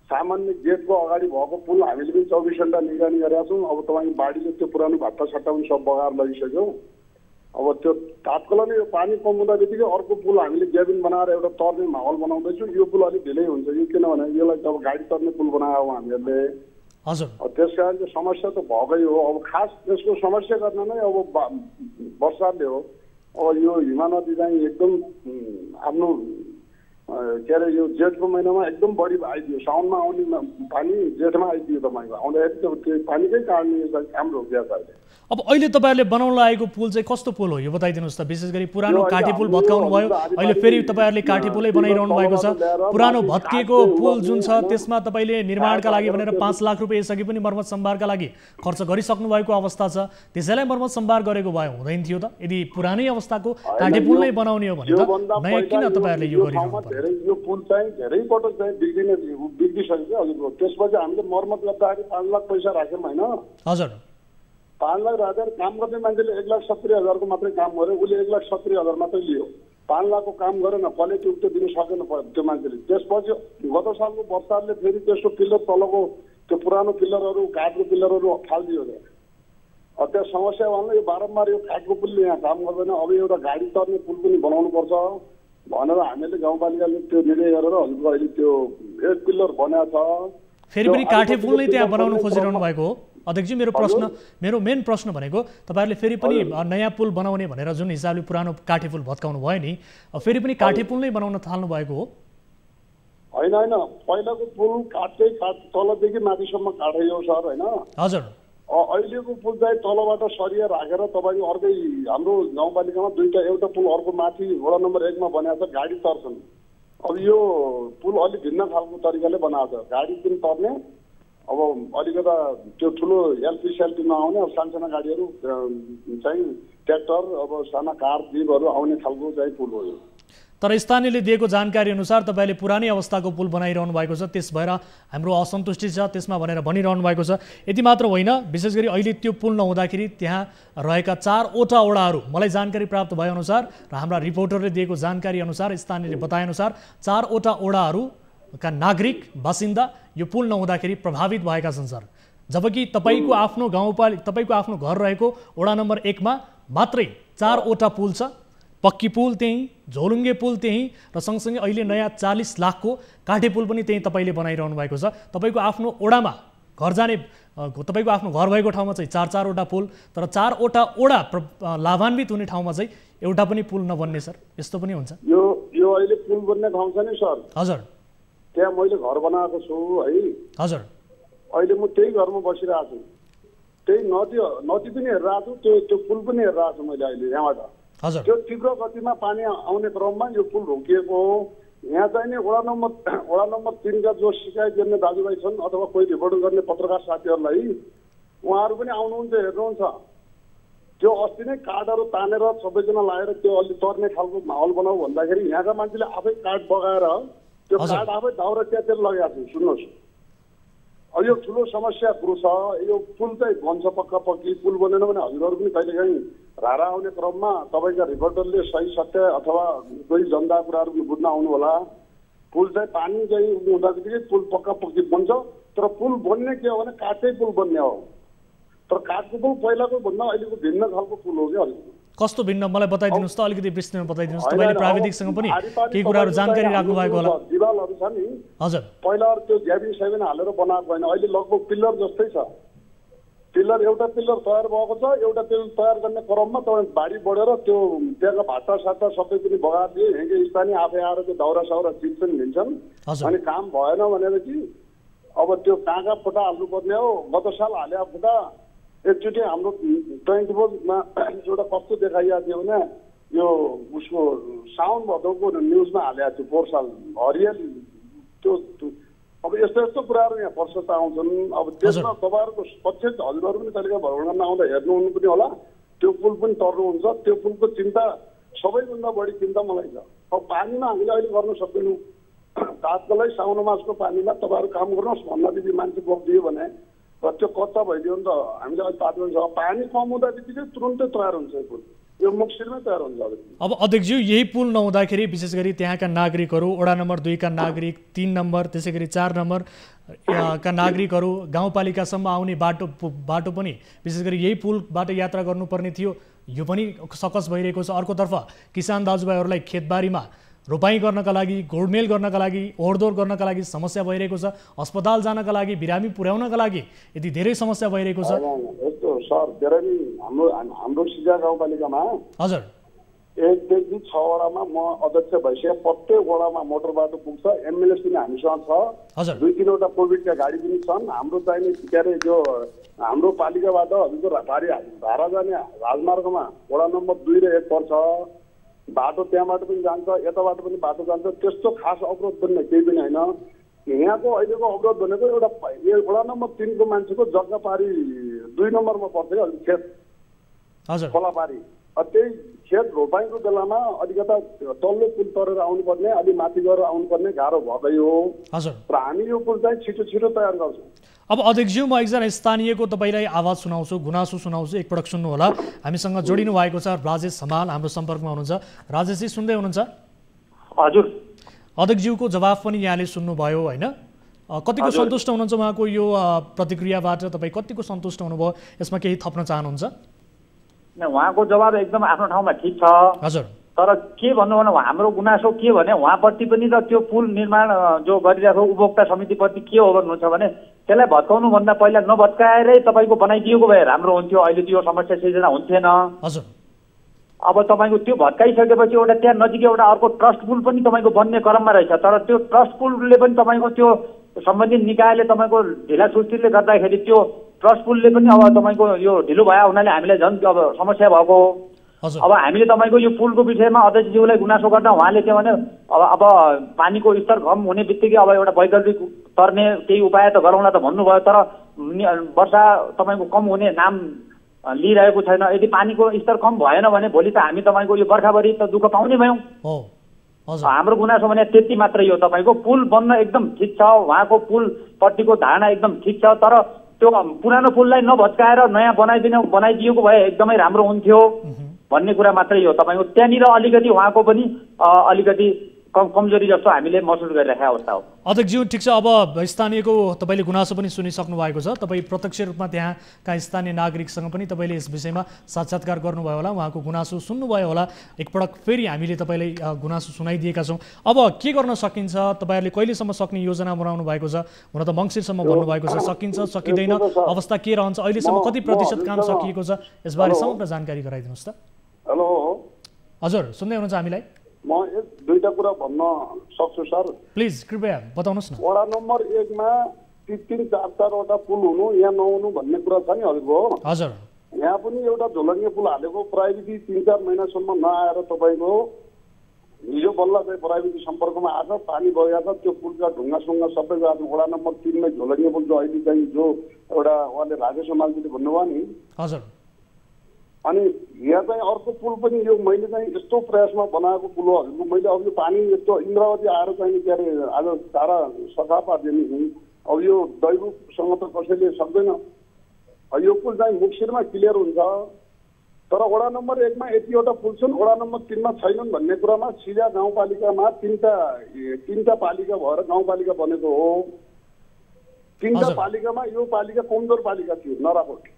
सामान्य गेटको अगाडि भएको पुल हामीले पनि 24 घण्टा निगरानी गरेका छौँ। अब तपाईँको बाढीले त्यो पुरानो भाटा सट्टा पनि सब बगाएर लगिसक्यो। अब त्यो तात्कालीन यो पानी कम हुँदा बित्तिकै अर्को पुल हामीले ग्याबिन बनाएर एउटा तर्ने माहौल बनाउँदैछौँ। यो पुल अलिक ढिलै हुन्छ यो, किनभने यसलाई अब गाडी तर्ने पुल बनायो हामीहरूले। हजुर, त्यस कारण चाहिँ समस्या त भएकै हो। अब खास यसको समस्या गर्न नै अब वर्षाले हो। अब यो हिमा नदी चाहिँ एकदम आफ्नो के अरे यो जेठको महिनामा एकदम बढी आइदियो, साउनमा आउने पानी जेठमा आइदियो तपाईँको, आउँदाखेरि त्यो पानीकै कारणले यो चाहिँ काम रोकिएको छ अहिले। अब अहिले तपाईँहरूले बनाउन लागेको पुल चाहिँ कस्तो पुल हो यो बताइदिनुहोस् त? विशेष गरी पुरानो काठे पुल भत्काउनु भयो, अहिले फेरि तपाईँहरूले काठे पुलै बनाइरहनु भएको छ। पुरानो भत्किएको पुल जुन छ त्यसमा तपाईँले निर्माणका लागि भनेर 5 लाख रुपियाँ यसअघि पनि मर्मत सम्भारका लागि खर्च गरिसक्नु भएको अवस्था छ। त्यसैलाई मर्मत सम्भार गरेको भए हुँदैन थियो त? यदि पुरानै अवस्थाको काठे पुल नै बनाउने हो भने त नयाँ किन तपाईँहरूले यो गरिरहनु पर्यो? यो पुल चाहिँ धेरै पटक चाहिँ बिग्रिसक्यो हजुरको। त्यसपछि हामीले मर्मत गर्दाखेरि 5 लाख पैसा राख्यौँ होइन? हजुर, 5 लाख राखेर काम गर्ने मान्छेले 1,70,000 को मात्रै काम गर्यो, उसले 1,70,000 मात्रै लियो। 5 लाखको काम गरेन, क्वालिटी उक्त दिन सकेन त्यो मान्छेले। त्यसपछि गत सालको वर्षाले फेरि त्यसको पिल्लर तलको त्यो पुरानो पिल्लरहरू काठको पिल्लरहरू फालिदियो अरे। अब त्यो समस्या भन्दा यो बारम्बार यो काठको पुलले यहाँ काम गर्दैन, अब एउटा गाडी तर्ने पुल पनि बनाउनु पर्छ भनेर हामीले गाउँपालिकाले त्यो निर्णय गरेर हजुरको अहिले त्यो एक पिल्लर बनाएको छ। फेरि पनि काठे पुल नै त्यहाँ बनाउन खोजिरहनु भएको हो अध्यक्षजी? मेरो मेन प्रश्न भनेको तपाईँहरूले फेरि पनि नयाँ पुल बनाउने भनेर जुन हिसाबले पुरानो काठे पुल भत्काउनु भयो नि, फेरि पनि काठे पुल नै बनाउन थाल्नु भएको हो? होइन, पहिलाको पुल काठ तलदेखि माथिसम्म काठै हो सर होइन? हजुर। अहिलेको पुल चाहिँ तलबाट सरिया राखेर तपाईँको अर्कै हाम्रो गाउँपालिकामा एउटा पुल अर्को माथि वडा नम्बर 1 मा बनाएको छ, गाडी तर्छन्। अब यो पुल अलिक भिन्न खालको तरिकाले बनाएको छ, गाडी पनि तर्ने। अब अलिकता त्यो ठुलो एलपी नआउने, अब सानसाना गाडीहरू चाहिँ ट्र्याक्टर, अब साना कार जीपहरू आउने खालको चाहिँ पुल हो यो। तर स्थानीयले दिएको जानकारी अनुसार तपाईँले पुरानै अवस्थाको पुल बनाइरहनु भएको छ, त्यस भएर हाम्रो असन्तुष्टि छ त्यसमा भनेर भनिरहनु भएको छ। यति मात्र होइन, विशेष गरी अहिले त्यो पुल नहुँदाखेरि त्यहाँ रहेका 4वटा वडाहरू, मलाई जानकारी प्राप्त भएअनुसार र हाम्रा रिपोर्टरले दिएको जानकारी अनुसार, स्थानीयले बताएअनुसार 4वटा वडाहरूका नागरिक बासिन्दा यो पुल नहुँदाखेरि प्रभावित भएका छन् सर। जबकि तपाईँको आफ्नो घर रहेको वडा नम्बर 1 मा मात्रै 4वटा पुल छ, पक्की पुल त्यहीँ, झोलुङ्गे पुल त्यहीँ र सँगसँगै अहिले नयाँ 40 लाखको काठे पुल पनि त्यहीँ तपाईँले बनाइरहनु भएको छ। तपाईँको आफ्नो ओडामा घर जाने तपाईँको आफ्नो घर भएको ठाउँमा चाहिँ 4-4वटा पुल, तर 4वटा ओडा लाभान्वित हुने ठाउँमा चाहिँ एउटा पनि पुल नबन्ने सर, यस्तो पनि हुन्छ? यो अहिले पुल बन्ने ठाउँ छ नि सर, हजुर, त्यहाँ मैले घर बनाएको छु है। हजुर, अहिले म त्यही घरमा बसिरहेको छु, त्यही नदी पनि हेरिरहेको छु, त्यो पुल पनि हेरिरहेको छु मैले अहिले यहाँबाट। हजुर, त्यो तीव्र गतिमा पानी आउने क्रममा यो पुल रोकिएको हो। यहाँ चाहिँ नि वडा नम्बर 3 का जो शिकायत गर्ने दाजुभाइ छन् अथवा कोही रिपोर्ट गर्ने पत्रकार साथीहरूलाई उहाँहरू पनि आउनुहुन्छ, हेर्नुहुन्छ। त्यो अस्ति नै काठहरू तानेर सबैजना लाएर त्यो अलि तर्ने खालको माहौल बनाऊ भन्दाखेरि यहाँका मान्छेले आफै काठ बगाएर त्यो काठ आफै दाउरा च्यातेर लगाएको छु। सुन्नुहोस्, अब यो ठुलो समस्या कुरो छ। यो पुल चाहिँ बन्छ पक्का पक्की, पुल बनेन भने हजुरहरू पनि कहिलेकाहीँ रारा आउने क्रममा तपाईँका रिपोर्टरले सही सत्य अथवा कोही जनता कुराहरू पनि बुझ्न आउनु होला। पुल चाहिँ पानी चाहिँ हुँदा बित्तिकै पुल पक्का पक्की बन्छ, तर पुल बन्ने के हो भने काठकै पुल बन्ने हो। तर काठको पुल पहिलाको भन्दा अहिलेको भिन्न खालको पुल हो क्या। कस्तो भिन्न मलाई बताइदिनुहोस् त, अलिकति विस्तृतमा बताइदिनुहोस्। तपाईँले प्राविधिकसँग पनि केही कुराहरू जानकारी राख्नु भएको होला। दिवालहरू छ नि, हजुर, पहिला त्यो ग्याबिन सेबिन हालेर बनाएको होइन, अहिले लगभग पिल्लर जस्तै छ। पिल्लर एउटा पिल्लर तयार भएको छ, एउटा पिल्लर तयार गर्ने क्रममा तपाईँ बाढी बढेर त्यो त्यहाँका भाटा साटा सबै पनि बगाइदिए। यहाँकै स्थानीय आफै आएर त्यो दाउरा साउरा चिप्छन् लिन्छन्, अनि काम भएन भनेपछि अब त्यो कहाँ फुटा हाल्नुपर्ने हो। गत साल हाले फुटा एकचोटि हाम्रो 24मा एउटा कस्तो देखाइएको थियो भने यो उसको साउन भदौको न्युजमा हालेको थियो पोहोर साल हरियाली। त्यो अब यस्तो यस्तो कुराहरू यहाँ प्रशस्त आउँछन्। अब त्यसमा तपाईँहरूको प्रत्यक्ष हजुरहरू पनि कहिलेकाहीँ भ्रमण आउँदा हेर्नुहुनु पनि होला, त्यो पुल पनि तर्नुहुन्छ। त्यो पुलको चिन्ता सबैभन्दा बढी चिन्ता मलाई छ। अब पानीमा हामीले अहिले गर्न सक्दैनौँ। तात्कालै साउन मासको पानीमा तपाईँहरू काम गर्नुहोस् भन्नदेखि मान्छे बग्दियो भने र त्यो कच्चा भइदियो नि त हामीले अहिले तात्काल छ। पानी कम हुँदा बित्तिकै तुरुन्तै तयार हुन्छ यो पुल, यो मुक्सिरमै तयार हुन्छ। अब अध्यक्षज्यू, यही पुल नहुँदाखेरि विशेष गरी त्यहाँका नागरिकहरू, वडा नम्बर 2 का नागरिक, 3 नम्बर, त्यसै गरी 4 नम्बर का नागरिकहरू गाउँपालिकासम्म आउने बाटो पनि विशेष गरी यही पुलबाट यात्रा गर्नुपर्ने थियो, यो पनि सकस भइरहेको छ। अर्कोतर्फ किसान दाजुभाइहरूलाई खेतबारीमा रोपाई गर्नका लागि, गोडमेल गर्नका लागि, ओहोरदोहोर गर्नका लागि समस्या भइरहेको छ। अस्पताल जानका लागि, बिरामी पुर्याउनका लागि यति धेरै समस्या भइरहेको छ। यस्तो सर धेरै हाम्रो सिजा गाउँपालिकामा हजुर 1 देखि 6 वडामा म अध्यक्ष भइसके प्रत्येक वडामा मोटर बाटो पुग्छ। एम्बुलेन्स पनि हामीसँग छ, 2-3वटा कोभिडका गाडी पनि छन्। हाम्रो चाहिने के अरे जो हाम्रो पालिकाबाट हजुरको धारा जाने राजमार्गमा वडा नम्बर 2 र 1 पर्छ। बाटो त्यहाँबाट पनि जान्छ, यताबाट पनि बाटो जान्छ। त्यस्तो खास अवरोध बन्ने केही पनि होइन। यहाँको अहिलेको अवरोध भनेको एउटा वडा नम्बर 3 को मान्छेको जग्गा पारी 2 नम्बरमा पर्छ कि खेत खोला पारी। त्यही खेत रोपाइको बेलामा अलिकता तल्लो पुल तरेर आउनुपर्ने, अलि माथि गएर आउनुपर्ने गाह्रो भएकै हो। र हामी यो पुल चाहिँ छिटो छिटो तयार गर्छौँ। अब अध्यक्षज्यू, म एकजना स्थानीयको तपाईँलाई आवाज सुनाउँछु, गुनासो सुनाउँछु, एकपटक सुन्नु होला। हामीसँग जोडिनु भएको छ राजेश हमाल, हाम्रो सम्पर्कमा हुनुहुन्छ। राजेशजी सुन्दै हुनुहुन्छ? हजुर। अध्यक्षज्यूको जवाफ पनि यहाँले सुन्नुभयो होइन? कतिको सन्तुष्ट हुनुहुन्छ उहाँको यो प्रतिक्रियाबाट? तपाईँ कतिको सन्तुष्ट हुनुभयो? यसमा केही थप्न चाहनुहुन्छ? उहाँको जवाब एकदम आफ्नो ठाउँमा ठिक छ। हजुर। तर के भन्नु भने हाम्रो गुनासो के भने उहाँप्रति पनि त त्यो पुल निर्माण जो गरिरहेको उपभोक्ता समितिप्रति के हो भन्नुहुन्छ भने त्यसलाई भत्काउनु भन्दा पहिला नभत्काएरै तपाईँको बनाइदिएको भए राम्रो हुन्थ्यो। अहिले त्यो समस्या सिर्जना हुन्थेन। हजुर। अब तपाईँको त्यो भत्काइसकेपछि एउटा त्यहाँ नजिक एउटा अर्को ट्रस्ट पुल पनि तपाईँको बन्ने क्रममा रहेछ। तर त्यो ट्रस्ट पुलले पनि तपाईँको त्यो सम्बन्धित निकायले तपाईँको ढिला सुस्तीले गर्दाखेरि त्यो ट्रस्ट पुलले पनि अब तपाईँको यो ढिलो भयो हुनाले हामीलाई झन् अब समस्या भएको हो। अब हामीले तपाईँको यो पुलको विषयमा अध्यक्षज्यूलाई गुनासो गर्दा उहाँले के भने अब पानीको स्तर कम हुने बित्तिकै अब एउटा वैकल्पिक तर्ने केही उपाय त गरौँला त भन्नुभयो। तर वर्षा तपाईँको कम हुने नाम लिइरहेको छैन। यदि पानीको स्तर कम भएन भने भोलि त हामी तपाईँको यो बर्खाभरि त दुःख पाउने भयौँ। हाम्रो गुनासो भने त्यति मात्रै हो। तपाईँको पुल बन्न एकदम ठिक छ, उहाँको पुलपट्टिको धारणा एकदम ठिक छ। तर त्यो पुरानो पुललाई नभत्काएर नयाँ बनाइदिएको भए एकदमै राम्रो हुन्थ्यो भन्ने कुरा मात्रै हो। तपाईँको त्यहाँनिर अलिकति उहाँको पनि अलिकति कमजोरी जस्तो हामीले महसुस गरिरहेका अवस्था हो। अध्यक्षज्यू, ठिक छ, अब स्थानीयको तपाईँले गुनासो पनि सुनिसक्नु भएको छ। तपाईँ प्रत्यक्ष रूपमा त्यहाँका स्थानीय नागरिकसँग पनि तपाईँले यस विषयमा साक्षात्कार गर्नुभयो होला, उहाँको गुनासो सुन्नुभयो होला। एकपटक फेरि हामीले तपाईँलाई गुनासो सुनाइदिएका छौँ। अब के गर्न सकिन्छ, तपाईँहरूले कहिलेसम्म सक्ने योजना बनाउनु भएको छ? हुन त मङ्सिरसम्म भन्नुभएको छ, सकिन्छ सकिँदैन, अवस्था के रहन्छ, अहिलेसम्म कति प्रतिशत काम सकिएको छ, यसबारे समग्र जानकारी गराइदिनुहोस् त। हेलो हजुर, सुन्दै हुनुहुन्छ हामीलाई? म दुईटा कुरा भन्न सक्छु सर। प्लिज कृपया बताउनुहोस् न। वडा नम्बर 1 मा 3-4वटा पुल हुनु या नहुनु भन्ने कुरा छ नि हजुरको। हजुर, यहाँ पनि एउटा झोलङ्गे पुल हालेको प्राइभेटी 3-4 महिनासम्म नआएर तपाईँको हिजो बल्ल चाहिँ प्राइभेटी सम्पर्कमा आएको पानी बगेको त्यो पुलका ढुङ्गासुङ्गा सबै गएको। वडा नम्बर 3 मै झोलङ्गे पुल जो अहिले चाहिँ जो एउटा उहाँले राजेश मालजीले भन्नुभयो नि। हजुर। अनि यहाँ चाहिँ अर्को पुल पनि यो मैले चाहिँ यस्तो प्रयासमा बनाएको पुल हो हजुरको। मैले अब यो पानी यस्तो इन्द्रावती आएर चाहिँ के अरे आज सारा सफा पारिदिनु, अब यो दैवसँग त कसैले सक्दैन। यो पुल चाहिँ मुक्सिरमा क्लियर हुन्छ, तर वडा नम्बर 1 मा यतिवटा पुल छन्, वडा नम्बर 3 मा छैनन् भन्ने कुरामा सिधा गाउँपालिकामा तीनटा पालिका भएर गाउँपालिका बनेको हो। तीनटा पालिकामा यो पालिका कमजोर पालिका थियो नराकोट,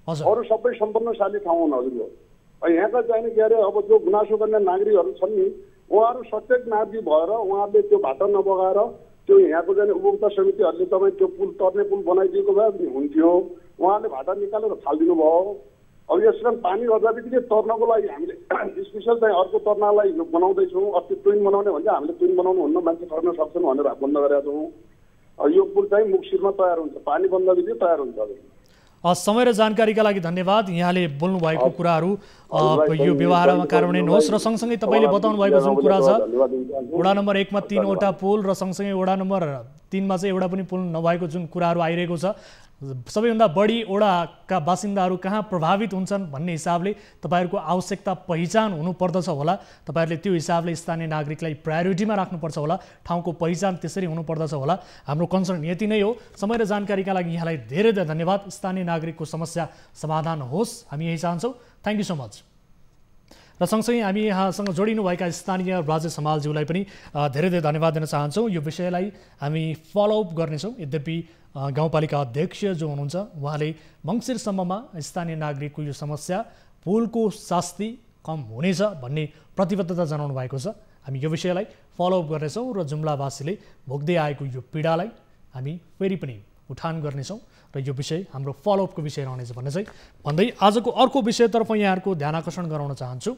अरू सबै सम्पन्नशाली ठाउँ हुन् हजुरको। यहाँका चाहिँ के अरे अब जो गुनासो गर्ने नागरिकहरू छन् नि, उहाँहरू सचेत नागरिक भएर उहाँहरूले त्यो भाटा नबगाएर त्यो यहाँको चाहिँ उपभोक्ता समितिहरूले तपाईँ त्यो पुल तर्ने पुल बनाइदिएको भए पनि हुन्थ्यो। उहाँहरूले भाटा निकालेर फालिदिनु भयो। अब यसमा पानी गर्दा बित्तिकै तर्नको लागि हामीले स्पेसल चाहिँ अर्को तर्नालाई बनाउँदैछौँ। अस्ति ट्विन बनाउने भन्छ, हामीले ट्विन बनाउनु हुन्न, मान्छे ठर्न सक्छन् भनेर बन्द गरेका छौँ। यो पुल चाहिँ मुक्सिरमा तयार हुन्छ, पानी बन्द बित्तिकै तयार हुन्छ। समय र जानकारीका लागि धन्यवाद। यहाँले बोल्नु भएको कुराहरू यो व्यवहारमा कार्यान्वयन होस् र सँगसँगै तपाईँले बताउनु भएको जुन कुरा छ, वडा नम्बर 1 मा 3वटा पुल र सँगसँगै वडा नम्बर 3 मा चाहिँ एउटा पनि पुल नभएको जुन कुराहरू आइरहेको छ, सबैभन्दा बढी वडाका बासिन्दाहरू कहाँ प्रभावित हुन्छन् भन्ने हिसाबले तपाईँहरूको आवश्यकता पहिचान हुनुपर्दछ होला। तपाईँहरूले त्यो हिसाबले स्थानीय नागरिकलाई प्रायोरिटीमा राख्नुपर्छ होला, ठाउँको पहिचान त्यसरी हुनुपर्दछ होला। हाम्रो कन्सर्न यति नै हो। समय र जानकारीका लागि यहाँलाई धेरै धेरै धन्यवाद। स्थानीय नागरिकको समस्या समाधान होस्, हामी यही चाहन्छौँ। Thank you so much. र सँगसँगै हामी यहाँसँग जोडिनुभएका स्थानीय राजेश हमालज्यूलाई पनि धेरै धेरै धन्यवाद दिन चाहन्छौँ। यो विषयलाई हामी फलोअप गर्नेछौँ। यद्यपि गाउँपालिका अध्यक्ष जो हुनुहुन्छ उहाँले मङ्सिरसम्ममा स्थानीय नागरिकको यो समस्या पुलको शास्ति कम हुनेछ भन्ने प्रतिबद्धता जनाउनु भएको छ। हामी यो विषयलाई फलोअप गर्नेछौँ र जुम्लावासीले भोग्दै आएको यो पीडालाई हामी फेरि पनि उठान गर्नेछौँ र यो विषय हाम्रो फलोअपको विषय रहनेछ भन्ने चाहिँ भन्दै आजको अर्को विषयतर्फ यहाँहरूको ध्यान आकर्षण गराउन चाहन्छु।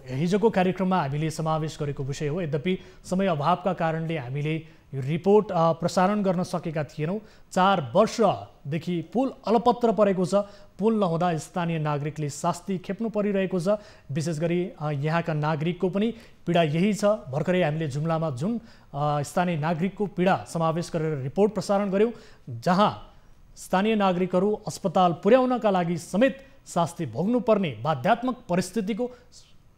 हिजोको कार्यक्रममा हामीले समावेश गरेको विषय हो, यद्यपि समय अभावका कारणले हामीले यो रिपोर्ट प्रसारण गर्न सकेका थिएनौँ। 4 वर्षदेखि पुल अलपत्र परेको छ। पुल नहुँदा स्थानीय नागरिकले शास्ति खेप्नु परिरहेको छ। विशेष गरी यहाँका नागरिकको पनि पीडा यही छ। भर्खरै हामीले जुम्लामा जुन स्थानीय नागरिकको पीडा समावेश गरेर रिपोर्ट प्रसारण गऱ्यौँ, जहाँ स्थानीय नागरिकहरू अस्पताल पुर्याउनका लागि समेत शास्ति भोग्नुपर्ने बाध्यात्मक परिस्थितिको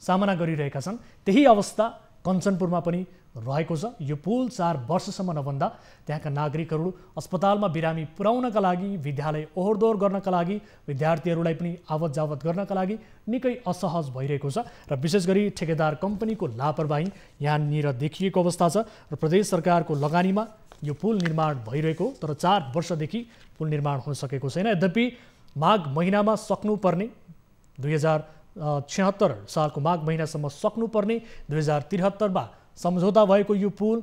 सामना गरिरहेका छन्। त्यही अवस्था कञ्चनपुरमा पनि रहेको छ। यो पुल 4 वर्षसम्म नबन्दा त्यहाँका नागरिकहरू अस्पतालमा बिरामी पुर्याउनका लागि, विद्यालय ओहोरदोहोर गर्नका लागि, विद्यार्थीहरूलाई पनि आवत जावत गर्नका लागि निकै असहज भइरहेको छ। र विशेष गरी ठेकेदार कम्पनीको लापरवाही यहाँनिर देखिएको अवस्था छ र प्रदेश सरकारको लगानीमा यो पुल निर्माण भइरहेको, तर 4 वर्षदेखि पुल निर्माण हुन सकेको छैन। यद्यपि माघ महिनामा सक्नुपर्ने 2076 सालको माघ महिनासम्म सक्नुपर्ने 2073 मा सम्झौता भएको यो पुल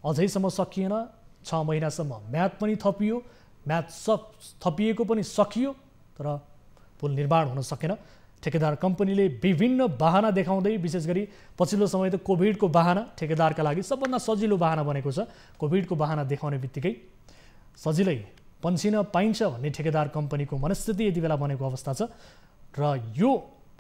अझैसम्म सकिएन। 6 महिनासम्म म्याद पनि थपियो, म्याद थपिएको पनि सकियो, तर पुल निर्माण हुन सकेन। ठेकेदार कम्पनीले विभिन्न बाहना देखाउँदै, विशेष गरी पछिल्लो समय त कोभिडको बाहना ठेकेदारका लागि सबभन्दा सजिलो बाहना बनेको छ। कोभिडको बाहना देखाउने बित्तिकै सजिलै पन्सिन पाइन्छ भन्ने ठेकेदार कम्पनीको मनस्थिति यति बेला बनेको अवस्था छ। र यो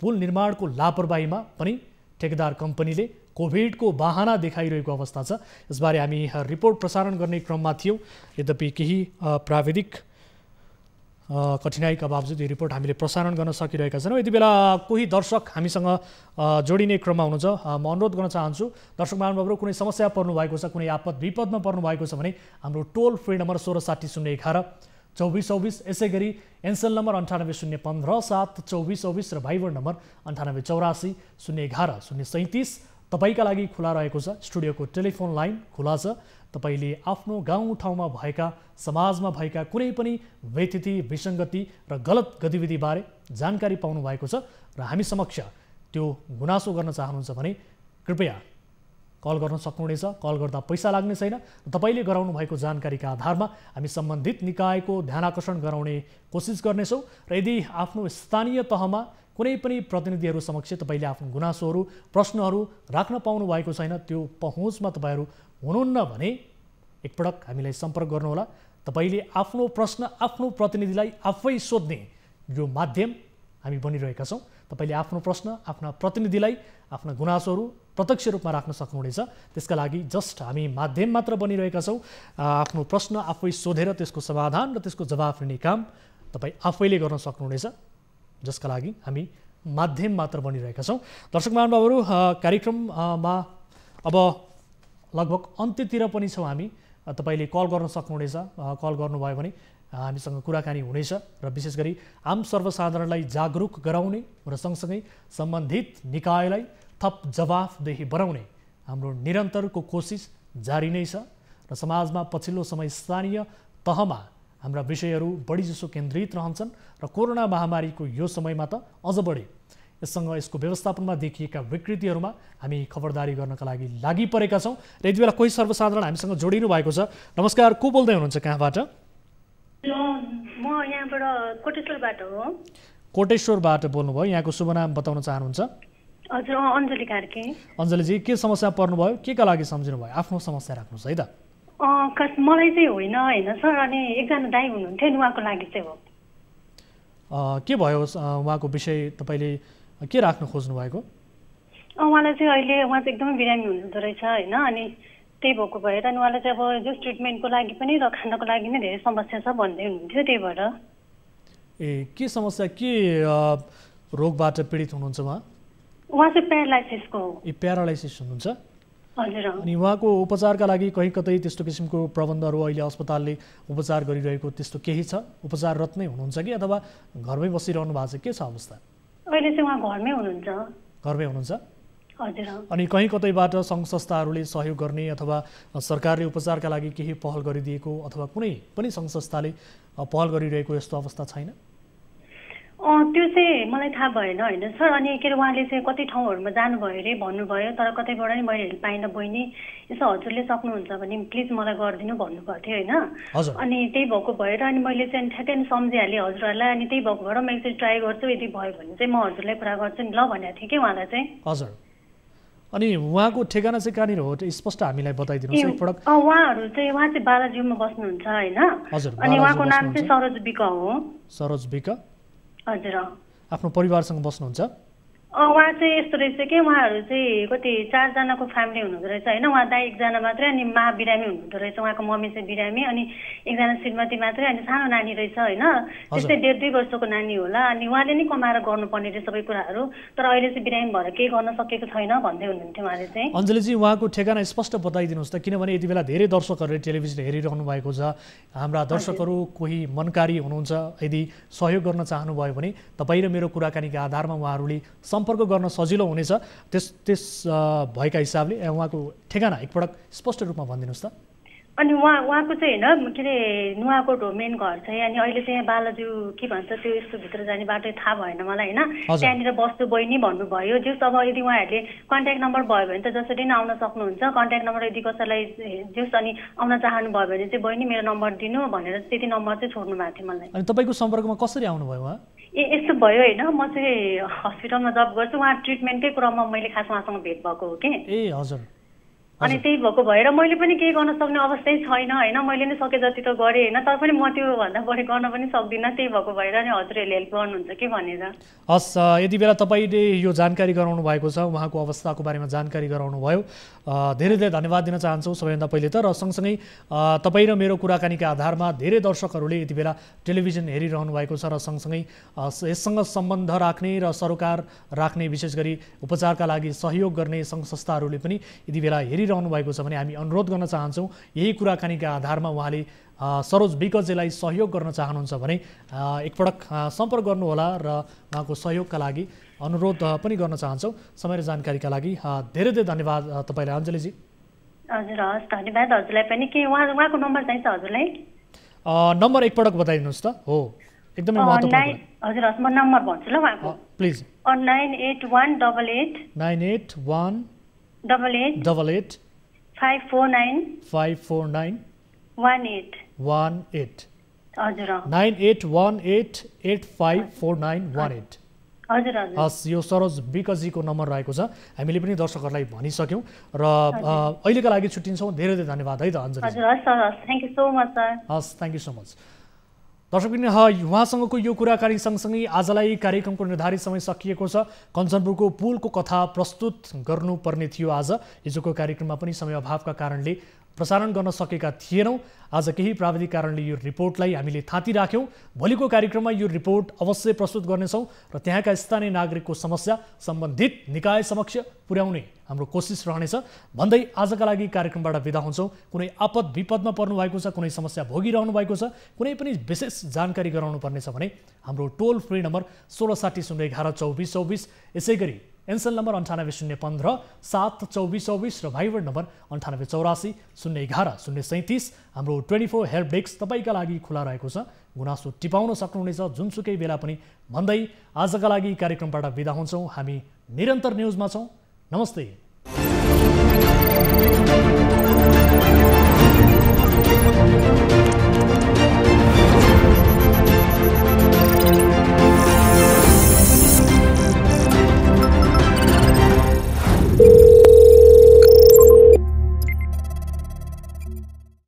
पुल निर्माणको लापरवाहीमा पनि ठेकेदार कम्पनीले कोभिडको बाहना देखाइरहेको अवस्था छ। यसबारे हामी रिपोर्ट प्रसारण गर्ने क्रममा थियौँ, यद्यपि केही प्राविधिक कठिनाइका बावजुद यो रिपोर्ट हामीले प्रसारण गर्न सकिरहेका छैनौँ। यति बेला कोही दर्शक हामीसँग जोडिने क्रममा हुनुहुन्छ। म अनुरोध गर्न चाहन्छु, दर्शक महानुभावहरू कुनै समस्या पर्नु भएको छ, कुनै आपद विपदमा पर्नु भएको छ भने हाम्रो टोल फ्री नम्बर 1660 011 2424, यसै गरी एनसेल नम्बर 98 015 7 2424 र भाइबर नम्बर 98 84 011 037 तपाईँका लागि खुला रहेको छ। स्टुडियोको टेलिफोन लाइन खुला छ। तपाईँले आफ्नो गाउँ ठाउँमा भएका समाजमा भएका कुनै पनि व्यथिति विसङ्गति र गलत गतिविधिबारे जानकारी पाउनु भएको छ र हामी समक्ष त्यो गुनासो गर्न चाहनुहुन्छ भने कृपया कल गर्न सक्नुहुनेछ। कल गर्दा पैसा लाग्ने छैन। तपाईँले गराउनु भएको जानकारीका आधारमा हामी सम्बन्धित निकायको ध्यान आकर्षण गराउने कोसिस गर्नेछौँ र यदि आफ्नो स्थानीय तहमा कुनै पनि प्रतिनिधिहरू समक्ष तपाईँले आफ्नो गुनासोहरू प्रश्नहरू राख्न पाउनु भएको छैन, त्यो पहुँचमा तपाईँहरू हुनुहुन्न भने एकपटक हामीलाई सम्पर्क गर्नुहोला। तपाईँले आफ्नो प्रश्न आफ्नो प्रतिनिधिलाई आफै सोध्ने यो माध्यम हामी बनिरहेका छौँ। तपाईँले आफ्नो प्रश्न आफ्ना प्रतिनिधिलाई आफ्ना गुनासोहरू प्रत्यक्ष रूपमा राख्न सक्नुहुनेछ। त्यसका लागि जस्ट हामी माध्यम मात्र बनिरहेका छौँ। आफ्नो प्रश्न आफै सोधेर त्यसको समाधान र त्यसको जवाफ लिने काम तपाईँ आफैले गर्न सक्नुहुनेछ, जसका लागि हामी माध्यम मात्र बनिरहेका छौँ। दर्शक महानुभावहरू, कार्यक्रममा अब लगभग अन्त्यतिर पनि छौँ हामी। तपाईँले कल गर्न सक्नुहुनेछ। कल गर्नुभयो भने हामीसँग कुराकानी हुनेछ र विशेष गरी आम सर्वसाधारणलाई जागरुक गराउने र सँगसँगै सम्बन्धित निकायलाई थप जवाफदेही बनाउने हाम्रो निरन्तरको कोसिस जारी नै छ र समाजमा पछिल्लो समय स्थानीय तहमा हाम्रा विषयहरू बढीजसो केन्द्रित रहन्छन् र कोरोना महामारीको यो समयमा त अझ बढी यससँग यसको व्यवस्थापनमा देखिएका विकृतिहरूमा हामी खबरदारी गर्नका लागि लागि परेका छौँ र यति बेला कोही सर्वसाधारण हामीसँग जोडिनु भएको छ। नमस्कार, को बोल्दै हुनुहुन्छ, कहाँबाट? म यहाँबाट कोटेश्वरबाट हो। कोटेश्वरबाट बोल्नुभयो। यहाँको शुभ नाम बताउन चाहनुहुन्छ? हजुर, अञ्जली कार्के। अञ्जलीजी, के समस्या पर्नुभयो, के का लागि सम्झिनु भयो? आफ्नो समस्या राख्नुहोस् है त। मलाई चाहिँ होइन सर, अनि एकजना दाइ हुनुहुन्थ्यो नि, उहाँको लागि चाहिँ हो। के भयो उहाँको विषय, तपाईँले के राख्न खोज्नु भएको? उहाँलाई चाहिँ अहिले उहाँ चाहिँ एकदमै बिरामी हुनुहुँदो रहेछ होइन, अनि त्यही भएको भएर अनि उहाँलाई चाहिँ अब जस ट्रिटमेन्टको लागि पनि र खानको लागि नै धेरै समस्या छ भन्दै हुनुहुन्थ्यो, त्यही भएर। के समस्या, के रोगबाट पीडित हुनुहुन्छ उहाँ? उहाँ चाहिँ प्यारालाइसिसको हो। प्यारालाइसिस हुनुहुन्छ? हजुर। अनि उहाँको उपचारका लागि कहीँ कतै त्यस्तो किसिमको प्रबन्धहरू अहिले अस्पतालले उपचार गरिरहेको त्यस्तो केही छ? उपचाररत नै हुनुहुन्छ कि अथवा घरमै बसिरहनु भएको छ? के छ अवस्था? अहिले चाहिँ उहाँ घरमै हुनुहुन्छ। घरमै हुनुहुन्छ? हजुर। अनि कहीँ कतैबाट सङ्घ संस्थाहरूले सहयोग गर्ने अथवा सरकारले उपचारका लागि केही पहल गरिदिएको अथवा कुनै पनि सङ्घ संस्थाले पहल गरिरहेको यस्तो अवस्था छैन? त्यो चाहिँ मलाई थाहा भएन होइन सर। अनि के अरे उहाँले चाहिँ कति ठाउँहरूमा जानुभयो अरे भन्नुभयो, तर कतैबाट नि मैले हेल्प पाइनँ। बहिनी यसो हजुरले सक्नुहुन्छ भने प्लिज मलाई गरिदिनु भन्नुभएको थियो होइन। अनि त्यही भएको भएर अनि मैले चाहिँ ठ्याक्कै सम्झिहालेँ हजुरहरूलाई। अनि त्यही भएको भएर म एकचोटि ट्राई गर्छु, यदि भयो भने चाहिँ म हजुरलाई कुरा गर्छु नि ल भनेको थिएँ कि उहाँलाई चाहिँ। हजुर। अनि उहाँको ठेगाना चाहिँ कहाँनिर हो स्पष्ट हामीलाई बताइदिनुहोस् एकपटक। उहाँ चाहिँ बालाजीमा बस्नुहुन्छ होइन। अनि उहाँको नाम चाहिँ सरोज विक हो। सरोज विक? हजुर। आफ्नो परिवारसँग बस्नुहुन्छ? उहाँ चाहिँ यस्तो रहेछ कि उहाँहरू चाहिँ कति 4 जनाको फ्यामिली हुनुहुँदो रहेछ होइन। उहाँ दाइ एकजना मात्रै, अनि मा बिरामी हुनुहुँदो रहेछ, उहाँको मम्मी चाहिँ बिरामी, अनि एकजना श्रीमती मात्रै, अनि सानो नानी रहेछ होइन। त्यस्तै 1.5-2 वर्षको नानी होला। अनि उहाँले नै कमाएर गर्नुपर्ने रहेछ सबै कुराहरू, तर अहिले चाहिँ बिरामी भएर केही गर्न सकेको छैन भन्दै हुनुहुन्थ्यो उहाँले चाहिँ। अञ्जलीजी, उहाँको ठेगाना स्पष्ट बताइदिनुहोस् त, किनभने यति बेला धेरै दर्शकहरूले टेलिभिजन हेरिरहनु भएको छ। हाम्रा दर्शकहरू कोही मनकारी हुनुहुन्छ, यदि सहयोग गर्न चाहनुभयो भने तपाईँ र मेरो कुराकानीका आधारमा उहाँहरूले सम्पर्क गर्न सजिलो हुनेछ। त्यस भएका हिसाबले उहाँको ठेगाना एकपटक स्पष्ट रूपमा भनिदिनुहोस् त। अनि उहाँको चाहिँ होइन के अरे नुवाकोट हो मेन घर चाहिँ। अनि अहिले चाहिँ बालाजु के भन्छ त्यो यस्तो भित्र जाने बाटो थाहा भएन मलाई होइन। त्यहाँनिर बस्छु बहिनी भन्नुभयो। जस अब यदि उहाँहरूले कन्ट्याक्ट नम्बर भयो भने त जसरी नै आउन सक्नुहुन्छ। कन्ट्याक्ट नम्बर यदि कसैलाई जस अनि आउन चाहनु भयो भने चाहिँ बहिनी मेरो नम्बर दिनु भनेर त्यति नम्बर चाहिँ छोड्नु भएको थियो मलाई। अनि तपाईँको सम्पर्कमा कसरी आउनुभयो उहाँ? यस्तो भयो होइन, म चाहिँ हस्पिटलमा जब गर्छु, उहाँ ट्रिटमेन्टकै क्रममा मैले खास उहाँसँग भेट भएको हो कि। ए हजुर। अनि त्यही भएको भएर मैले पनि केही गर्न सक्ने अवस्थै छैन होइन। मैले नै सके जति त गरेँ होइन, तर पनि म त्यो भन्दा बढी गर्न पनि सक्दिनँ। त्यही भएको भएर नि हजुरहरूले हेल्प गर्नुहुन्छ कि भनेर। हस्, यति बेला तपाईँले यो जानकारी गराउनु भएको छ, उहाँको अवस्थाको बारेमा जानकारी गराउनु भयो, धेरै धेरै धन्यवाद दिन चाहन्छौँ सबैभन्दा पहिले त। र सँगसँगै तपाईँ र मेरो कुराकानीका आधारमा धेरै दर्शकहरूले यति बेला टेलिभिजन हेरिरहनु भएको छ र सँगसँगै यससँग सम्बन्ध राख्ने र सरोकार राख्ने, विशेष गरी उपचारका लागि सहयोग गर्ने सङ्घ संस्थाहरूले पनि यति बेला गरिरहनु भएको छ भने हामी अनुरोध गर्न चाहन्छौँ यही कुराकानीका आधारमा उहाँले सरोज विकजीलाई सहयोग गर्न चाहनुहुन्छ भने एकपटक सम्पर्क गर्नुहोला र उहाँको सहयोगका लागि अनुरोध पनि गर्न चाहन्छौँ। समय र जानकारीका लागि धेरै धेरै धन्यवाद तपाईँलाई अञ्जलीजी। हजुर हस् धन्यवाद हजुरलाई पनि। के उहाँको नम्बर चाहिन्छ हजुरलाई? नम्बर एकपटक बताइदिनुहोस् त। हो एकदमै महत्त्वपूर्ण। हजुर हस् म नम्बर भन्छु ल उहाँको। प्लिज। 981888 981888 549 18 हजुर 9818854918। हजुर हजुर हस् यो सरोज विकजीको नम्बर रहेको छ। हामीले पनि दर्शकहरूलाई भनिसक्यौँ र अहिलेका लागि छुट्टिन्छौँ। धेरै धेरै धन्यवाद है त अञ्जली। हजुर हस् सर हस् thank you so much sir. हस् थ्याङ्क यू सो मच। दर्शकवृन्द उहाँसँगको यो कुराकानी सँगसँगै आजलाई कार्यक्रमको निर्धारित समय सकिएको छ। कञ्चनपुरको पुलको कथा प्रस्तुत गर्नुपर्ने थियो आज। हिजोको कार्यक्रममा पनि समय अभावका कारणले प्रसारण गर्न सकेका थिएनौँ। आज केही प्राविधिक कारणले यो रिपोर्टलाई हामीले थाँतिराख्यौँ। भोलिको कार्यक्रममा यो रिपोर्ट अवश्य प्रस्तुत गर्नेछौँ र त्यहाँका स्थानीय नागरिकको समस्या सम्बन्धित निकाय समक्ष पुर्याउने हाम्रो कोसिस रहनेछ भन्दै आजका लागि कार्यक्रमबाट बिदा हुन्छौँ। कुनै आपद विपदमा पर्नु भएको छ, कुनै समस्या भोगिरहनु भएको छ, कुनै पनि विशेष जानकारी गराउनु पर्नेछ भने हाम्रो टोल फ्री नम्बर 1660 112 24 24, यसै गरी एनसेल नम्बर 98 015 7 24 24 र भाइबर नम्बर 98 84 011 037 हाम्रो 24 हेल्प डेस्क तपाईँका लागि खुला रहेको छ। गुनासो टिपाउन सक्नुहुनेछ जुनसुकै बेला पनि भन्दै आजका लागि कार्यक्रमबाट बिदा हुन्छौँ। हामी निरन्तर न्युजमा छौँ। नमस्ते।